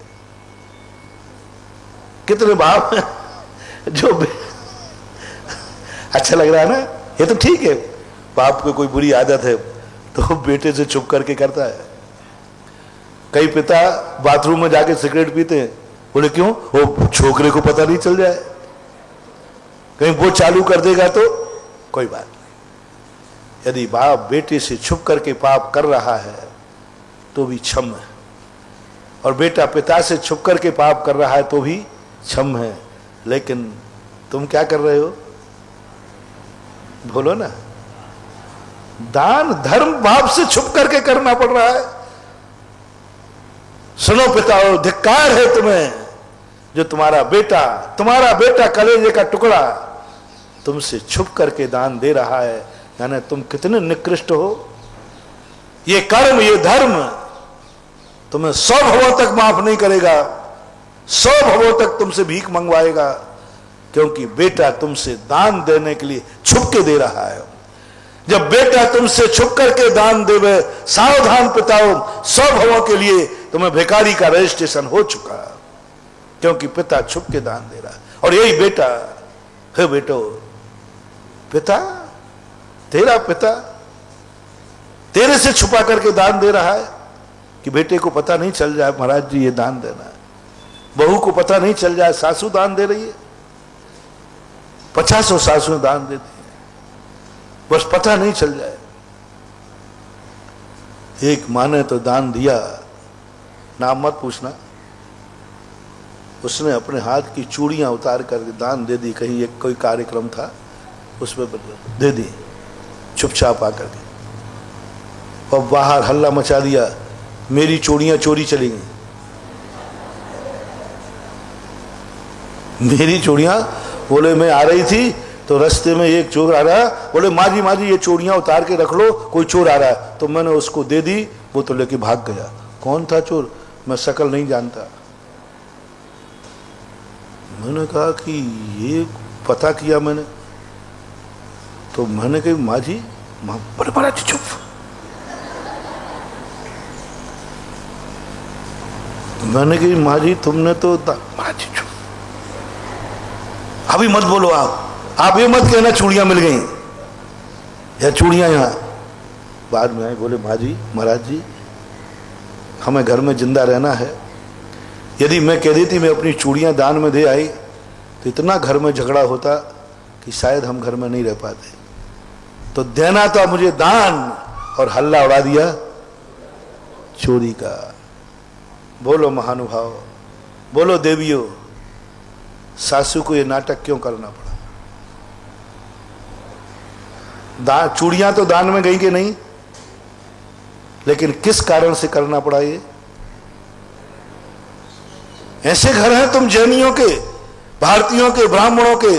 Speaker 1: कितने बाप हैं जो अच्छा लग रहा है ना, ये तो ठीक है। बाप को कोई बुरी आदत है तो बेटे से छुप करके करता है। कई पिता बाथरूम में जाके सिगरेट पीते हैं, बोले क्यों? वो छोकरे को पता नहीं चल जाए, कहीं वो चालू कर देगा तो कोई बात नहीं। यदि बाप बेटे से छुप करके पाप कर रहा है तो भी क्षम है, और बेटा पिता से छुप करके पाप कर रहा है तो भी क्षम है। लेकिन तुम क्या कर रहे हो? बोलो ना। दान धर्म बाप से छुप करके करना पड़ रहा है। सुनो पिताओ, धिक्कार है तुम्हें जो तुम्हारा बेटा कलेजे का टुकड़ा तुमसे छुप करके दान दे रहा है। यानी तुम कितने निकृष्ट हो। ये कर्म, ये धर्म तुम्हें 100 भवों तक माफ नहीं करेगा, 100 भवों तक तुमसे भीख मंगवाएगा, क्योंकि बेटा तुमसे दान देने के लिए छुप के दे रहा है। जब बेटा तुमसे छुप करके दान देवे, सावधान पिताओं, 100 भवों के लिए तुम्हें भिखारी का रजिस्ट्रेशन हो चुका, क्योंकि पिता छुप के दान दे रहा है। और यही बेटा, हे बेटो, पिता तेरा पिता तेरे से छुपा करके दान दे रहा है कि बेटे को पता नहीं चल जाए महाराज जी ये दान देना है। बहू को पता नहीं चल जाए सासू दान दे रही है, 50 सासुएं दान देती हैं, बस पता नहीं चल जाए। एक माँ ने तो दान दिया, नाम मत पूछना, उसने अपने हाथ की चूड़ियां उतार करके दान दे दी। कहीं एक कोई कार्यक्रम था उसमें दे दी चुपचाप आकर के, और बाहर हल्ला मचा दिया, मेरी चूड़ियां चोरी चली गई। मेरी चूड़ियां, बोले मैं आ रही थी तो रास्ते में एक चोर आ रहा, बोले माँ जी ये चूड़ियां उतार के रख लो, कोई चोर आ रहा है। तो मैंने उसको दे दी, वो तो लेके भाग गया। कौन था चोर? मैं शक्ल नहीं जानता। मैंने कहा कि ये पता किया मैंने, तो मैंने कही माँ जी, बड़े बड़ा चुप। मैंने कही माँ जी तुमने तो, माँ जी चुप, अभी मत बोलो, आप ये मत कहना चूड़ियां मिल गई या चूड़ियां यहां। बाद में आए, बोले माँ जी, महाराज जी, हमें घर में जिंदा रहना है, यदि मैं कह देती मैं अपनी चूड़ियां दान में दे आई तो इतना घर में झगड़ा होता कि शायद हम घर में नहीं रह पाते। तो देना था मुझे दान, और हल्ला उड़ा दिया चोरी का। बोलो महानुभाव, बोलो देवियों, सासू को ये नाटक क्यों करना पड़ा? चूड़ियां तो दान में गई कि नहीं, लेकिन किस कारण से करना पड़ा ये? ऐसे घर हैं तुम जैनियों के, भारतीयों के, ब्राह्मणों के,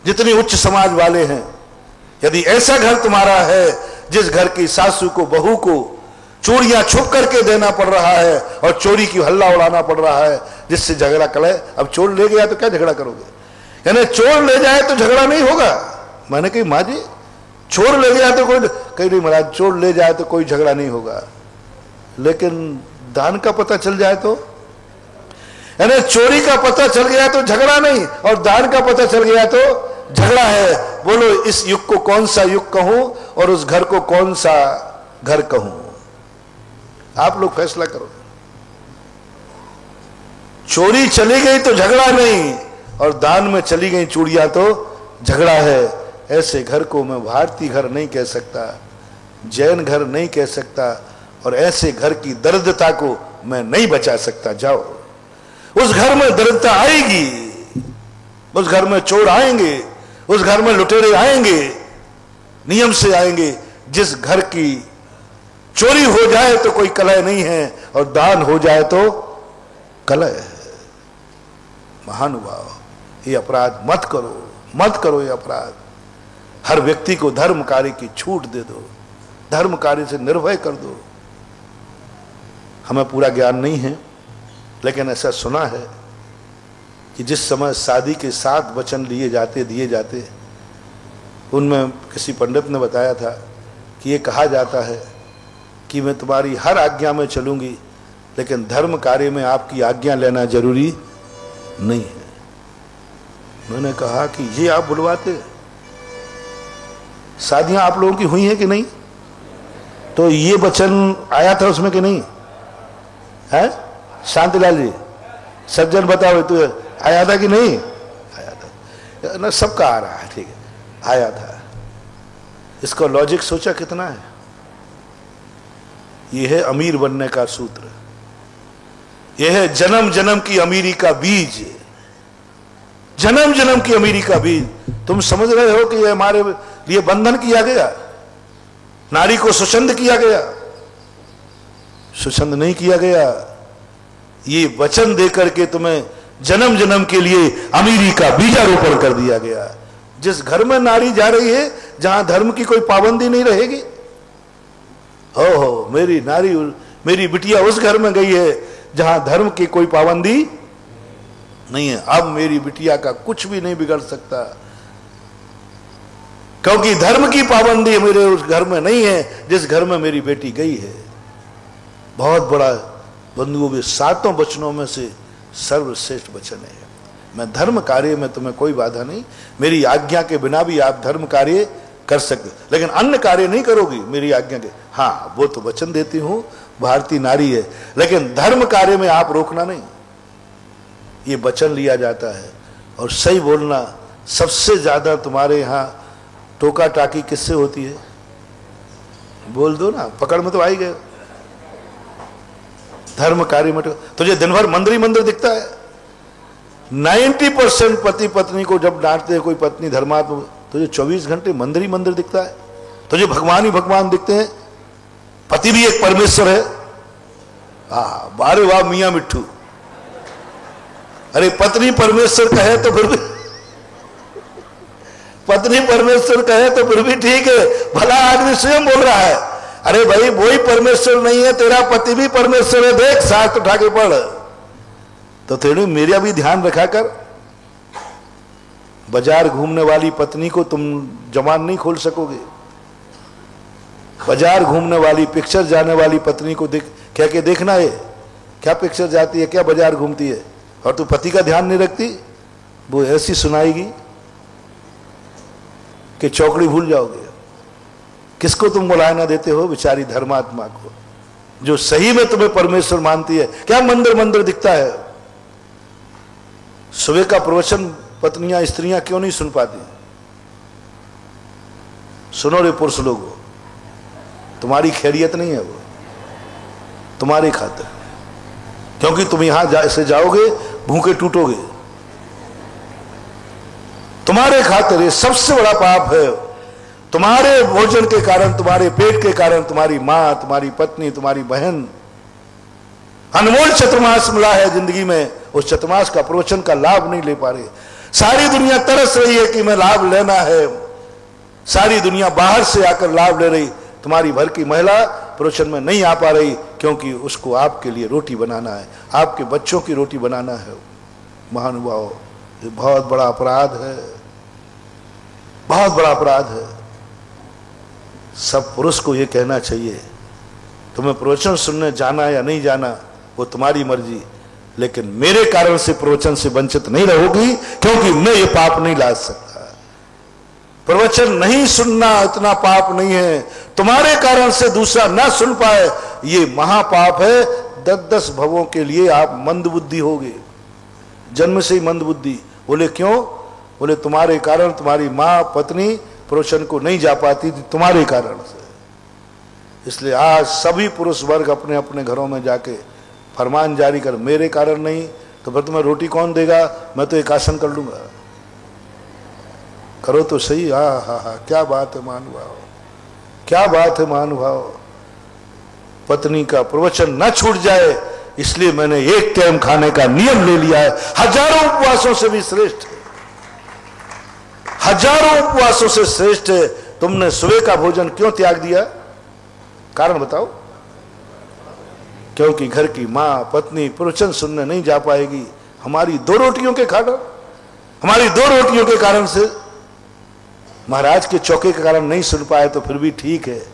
Speaker 1: जितने उच्च समाज वाले हैं, यदि ऐसा घर तुम्हारा है जिस घर की सासू को, बहू को चोरियां छुप करके देना पड़ रहा है और चोरी की हल्ला उड़ाना पड़ रहा है, जिससे झगड़ा कले। अब चोर ले गया तो क्या झगड़ा करोगे? यानी चोर ले जाए तो झगड़ा नहीं होगा। मैंने कही माँ जी, चोर ले गया तो कोई, कहीं नहीं महाराज, चोर ले जाए तो कोई झगड़ा नहीं होगा, लेकिन दान का पता चल जाए तो, यानी चोरी का पता चल गया तो झगड़ा नहीं, और दान का पता चल गया तो झगड़ा है, बोलो इस युग को कौन सा युग कहूं और उस घर को कौन सा घर कहूं? आप लोग फैसला करो। चोरी चली गई तो झगड़ा नहीं, और दान में चली गई चूड़ियां तो झगड़ा है। ऐसे घर को मैं भारतीय घर नहीं कह सकता, जैन घर नहीं कह सकता, और ऐसे घर की दरिद्रता को मैं नहीं बचा सकता। जाओ, उस घर में दरिद्रता आएगी, उस घर में चोर आएंगे, उस घर में लुटेरे आएंगे, नियम से आएंगे। जिस घर की चोरी हो जाए तो कोई कलह नहीं है, और दान हो जाए तो कलह है। महानुभाव, ये अपराध मत करो, मत करो ये अपराध। हर व्यक्ति को धर्म कार्य की छूट दे दो, धर्म कार्य से निर्भय कर दो। हमें पूरा ज्ञान नहीं है, लेकिन ऐसा सुना है कि जिस समय शादी के 7 वचन दिए जाते, उनमें किसी पंडित ने बताया था कि ये कहा जाता है कि मैं तुम्हारी हर आज्ञा में चलूंगी, लेकिन धर्म कार्य में आपकी आज्ञा लेना जरूरी नहीं है। मैंने कहा कि ये आप बुलवाते? शादियां आप लोगों की हुई हैं कि नहीं? तो ये वचन आया था उसमें कि नहीं है? शांतिलाल जी, सज्जन बताओ, तो आया था कि नहीं आया था? ना सबका आ रहा है, ठीक है, आया था। इसका लॉजिक सोचा कितना है? यह है अमीर बनने का सूत्र, यह है जन्म जन्म की अमीरी का बीज, जन्म जन्म की अमीरी का बीज। तुम समझ रहे हो कि यह हमारे लिए बंधन किया गया, नारी को स्वच्छंद किया गया? स्वच्छंद नहीं किया गया, ये वचन देकर के तुम्हें जन्म जन्म के लिए अमीरी का बीजारोपण कर दिया गया। जिस घर में नारी जा रही है जहां धर्म की कोई पाबंदी नहीं रहेगी, हो मेरी नारी, मेरी बिटिया उस घर में गई है जहां धर्म की कोई पाबंदी नहीं है। अब मेरी बिटिया का कुछ भी नहीं बिगड़ सकता, क्योंकि धर्म की पाबंदी मेरे उस घर में नहीं है जिस घर में मेरी बेटी गई है। बहुत बड़ा बंधुओं के 7 वचनों में से सर्वश्रेष्ठ वचन है। मैं धर्म कार्य में तुम्हें कोई बाधा नहीं, मेरी आज्ञा के बिना भी आप धर्म कार्य कर सकते, लेकिन अन्य कार्य नहीं करोगी मेरी आज्ञा के। हाँ, वो तो वचन देती हूं, भारतीय नारी है, लेकिन धर्म कार्य में आप रोकना नहीं, ये वचन लिया जाता है। और सही बोलना, सबसे ज्यादा तुम्हारे यहां टोका टाकी किससे होती है? बोल दो ना, पकड़ में तो आ ही गए। धर्म कार्य में तुझे दिन भर मंदिर ही मंदिर दिखता है। 90% पति पत्नी को जब डांटते हैं कोई पत्नी धर्मात्मा, तुझे 24 घंटे मंदिर ही मंदिर दिखता है। तुझे भगवान ही भगवान दिखते हैं, पति भी एक परमेश्वर है। बारे वाह मियां मिट्ठू, अरे पत्नी परमेश्वर कहे तो फिर भी, पत्नी परमेश्वर कहे तो फिर भी ठीक है, भला आदमी स्वयं बोल रहा है अरे भाई वही परमेश्वर नहीं है, तेरा पति भी परमेश्वर है, देख शास्त्र उठा के पढ़। तो तेरे मेरा भी ध्यान रखा कर। बाजार घूमने वाली पत्नी को तुम जबान नहीं खोल सकोगे। बाजार घूमने वाली, पिक्चर जाने वाली पत्नी को कह के देखना है क्या पिक्चर जाती है, क्या बाजार घूमती है, और तू पति का ध्यान नहीं रखती, वो ऐसी सुनाएगी कि चौकड़ी भूल जाओगे। किसको तुम मुलायना देते हो? बेचारी धर्मात्मा को, जो सही में तुम्हें परमेश्वर मानती है। क्या मंदिर मंदिर दिखता है? सुबह का प्रवचन पत्नियां स्त्रियां क्यों नहीं सुन पाती? सुनो रे पुरुष लोगों, तुम्हारी खैरियत नहीं है, वो तुम्हारी खातिर, क्योंकि तुम यहां से जाओगे भूखे टूटोगे। तुम्हारे खातिर ये सबसे बड़ा पाप है। तुम्हारे भोजन के कारण, तुम्हारे पेट के कारण तुम्हारी मां, तुम्हारी पत्नी, तुम्हारी बहन अनमोल चतुर्मास मिला है जिंदगी में, उस चतुर्मास का प्रवचन का लाभ नहीं ले पा रहे। सारी दुनिया तरस रही है कि मैं लाभ लेना है, सारी दुनिया बाहर से आकर लाभ ले रही, तुम्हारी भर की महिला प्रवचन में नहीं आ पा रही, क्योंकि उसको आपके लिए रोटी बनाना है, आपके बच्चों की रोटी बनाना है। महानुभाव, ये बहुत बड़ा अपराध है, बहुत बड़ा अपराध है। सब पुरुष को यह कहना चाहिए, तुम्हें प्रवचन सुनने जाना या नहीं जाना वो तुम्हारी मर्जी, लेकिन मेरे कारण से प्रवचन से वंचित नहीं रहोगी, क्योंकि मैं ये पाप नहीं ला सकता। प्रवचन नहीं सुनना इतना पाप नहीं है, तुम्हारे कारण से दूसरा ना सुन पाए ये महापाप है। 10-10 भवों के लिए आप मंदबुद्धि होगे, जन्म से ही मंदबुद्धि। बोले क्यों? बोले तुम्हारे कारण तुम्हारी माँ पत्नी प्रवचन को नहीं जा पाती थी, तुम्हारे कारण से। इसलिए आज सभी पुरुष वर्ग अपने अपने घरों में जाके फरमान जारी कर, मेरे कारण नहीं तो फिर तुम्हें रोटी कौन देगा, मैं तो एक आसन कर लूंगा। करो तो सही। हाँ हाँ हाँ, क्या बात है महानुभाव, क्या बात है महानुभाव। पत्नी का प्रवचन न छूट जाए इसलिए मैंने एक टाइम खाने का नियम ले लिया है। हजारों उपवासों से भी श्रेष्ठ है, हजारों उपवासों से श्रेष्ठ है। तुमने सुबह का भोजन क्यों त्याग दिया? कारण बताओ। क्योंकि घर की माँ पत्नी प्रवचन सुनने नहीं जा पाएगी। हमारी 2 रोटियों के कारण, हमारी 2 रोटियों के कारण से महाराज के चौके के कारण नहीं सुन पाए तो फिर भी ठीक है,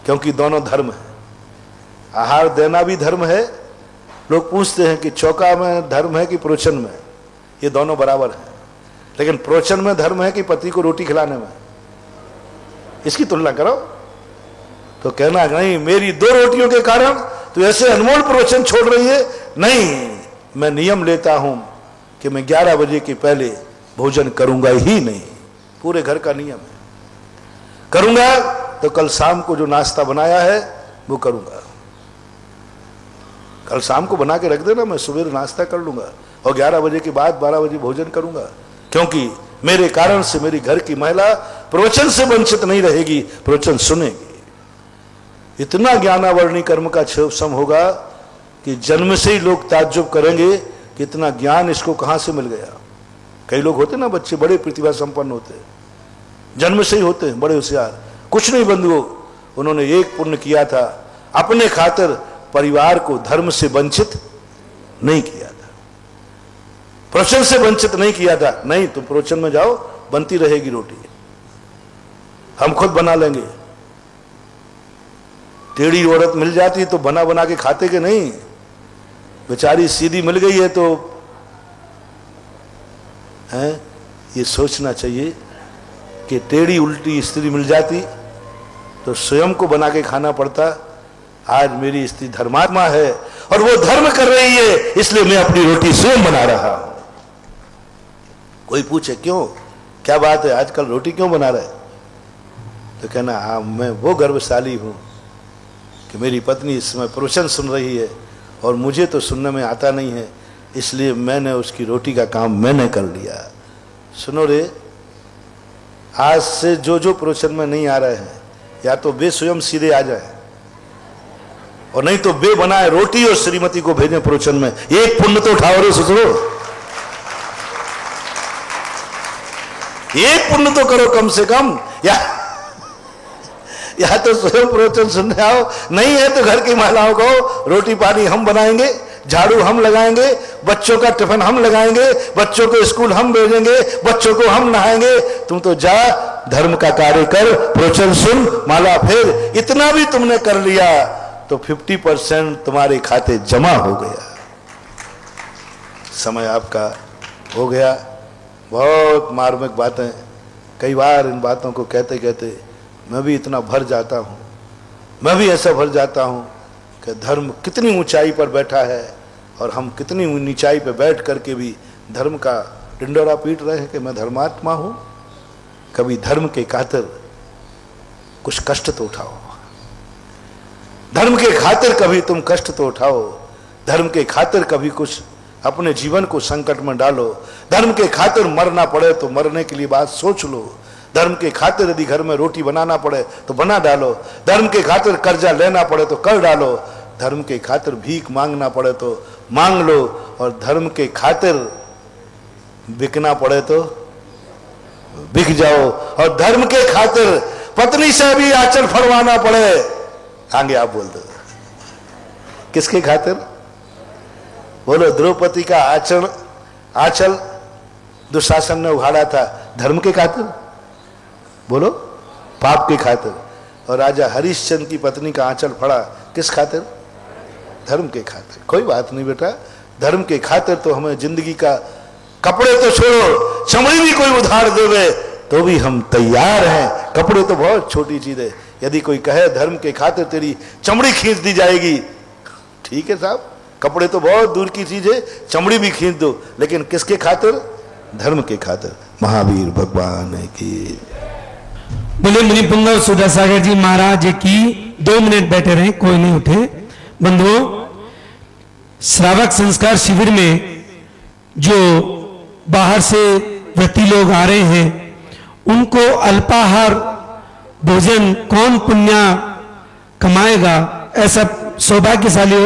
Speaker 1: क्योंकि दोनों धर्म है। आहार देना भी धर्म है। लोग पूछते हैं कि चौका में धर्म है कि प्रवचन में? ये दोनों बराबर है, लेकिन प्रवचन में धर्म है कि पति को रोटी खिलाने में? इसकी तुलना करो। तो कहना नहीं मेरी 2 रोटियों के कारण तो ऐसे अनमोल प्रवचन छोड़ रही है। नहीं, मैं नियम लेता हूं कि मैं 11 बजे के पहले भोजन करूंगा ही नहीं। पूरे घर का नियम है। करूंगा तो कल शाम को जो नाश्ता बनाया है वो करूंगा। कल शाम को बना के रख देना, मैं सुबह नाश्ता कर लूंगा और 11 बजे के बाद 12 बजे भोजन करूंगा, क्योंकि मेरे कारण से मेरी घर की महिला प्रवचन से वंचित नहीं रहेगी, प्रवचन सुनेगी। इतना ज्ञानावरणी कर्म का सम होगा कि जन्म से ही लोग ताज्जुब करेंगे कि इतना ज्ञान इसको कहां से मिल गया। कई लोग होते ना, बच्चे बड़े प्रतिभा संपन्न होते हैं, जन्म से ही होते हैं बड़े होशियार। कुछ नहीं बंधुओं, उन्होंने एक पुण्य किया था, अपने खातिर परिवार को धर्म से वंचित नहीं किया था, प्रवचन से वंचित नहीं किया था। नहीं तुम प्रवचन में जाओ, बनती रहेगी रोटी, हम खुद बना लेंगे। टेढ़ी औरत मिल जाती तो बना बना के खाते के नहीं, बेचारी सीधी मिल गई है तो है। ये सोचना चाहिए कि टेढ़ी उल्टी स्त्री मिल जाती तो स्वयं को बना के खाना पड़ता। आज मेरी स्त्री धर्मात्मा है और वो धर्म कर रही है, इसलिए मैं अपनी रोटी स्वयं बना रहा हूं। कोई पूछे क्यों, क्या बात है, आजकल रोटी क्यों बना रहे? तो कहना हाँ, मैं वो गर्वशाली हूं कि मेरी पत्नी इस समय प्रवचन सुन रही है और मुझे तो सुनने में आता नहीं है, इसलिए मैंने उसकी रोटी का काम मैंने कर लिया। सुनो रे, आज से जो जो प्रवचन में नहीं आ रहे हैं, या तो वे स्वयं सीधे आ जाए और नहीं तो वे बनाए रोटी और श्रीमती को भेजें प्रवचन में। एक पुण्य तो उठाओ रे ससुरो, एक पुण्य तो करो कम से कम। या तो स्वयं प्रवचन सुनने आओ, नहीं है तो घर की महिलाओं को रोटी पानी हम बनाएंगे, झाड़ू हम लगाएंगे, बच्चों का टिफिन हम लगाएंगे, बच्चों को स्कूल हम भेजेंगे, बच्चों को हम नहाएंगे। तुम तो जा धर्म का कार्य कर, प्रवचन सुन, माला फेर। इतना भी तुमने कर लिया तो 50% तुम्हारे खाते जमा हो गया। समय आपका हो गया। बहुत मार्मिक बातें, कई बार इन बातों को कहते कहते मैं भी इतना भर जाता हूँ, मैं भी ऐसा भर जाता हूँ कि धर्म कितनी ऊंचाई पर बैठा है और हम कितनी नीचाई पर बैठ करके भी धर्म का डिंडोरा पीट रहे हैं कि मैं धर्मात्मा हूँ। कभी धर्म के खातिर कुछ कष्ट तो उठाओ, धर्म के खातिर कभी तुम कष्ट तो उठाओ, धर्म के खातिर कभी कुछ अपने जीवन को संकट में डालो, धर्म के खातिर मरना पड़े तो मरने के लिए बात सोच लो, धर्म के खातिर यदि घर में रोटी बनाना पड़े तो बना डालो, धर्म के खातिर कर्जा लेना पड़े तो कर डालो, धर्म के खातिर भीख मांगना पड़े तो मांग लो, और धर्म के खातिर बिकना पड़े तो बिक जाओ, और धर्म के खातिर पत्नी से भी आंचल फड़वाना पड़े। आगे आप बोल दो, किसके खातिर? बोलो, द्रौपदी का आंचल दुशासन ने उघाड़ा था, धर्म के खातिर? बोलो, पाप के खातिर। और राजा हरिश्चंद्र की पत्नी का आंचल फड़ा, किस खातिर? धर्म के खातिर। कोई बात नहीं बेटा, धर्म के खातिर तो हमें जिंदगी का कपड़े तो छोड़ो, चमड़ी भी कोई उधार देवे तो भी हम तैयार हैं। कपड़े तो बहुत छोटी चीज है, यदि कोई कहे धर्म के खातिर तेरी चमड़ी खींच दी जाएगी, ठीक है साहब, कपड़े तो बहुत दूर की चीज है, चमड़ी भी खींच दो, लेकिन किसके खातिर? धर्म के खातिर। महावीर भगवान की।
Speaker 2: बोले मुनिपुंगव सुधासागर जी महाराज की। 2 मिनट बैठे रहे, कोई नहीं उठे। बंधुओं, श्रावक संस्कार शिविर में जो बाहर से व्रती लोग आ रहे हैं, उनको अल्पाहार भोजन कौन पुण्य कमाएगा, ऐसा सौभाग्यशाली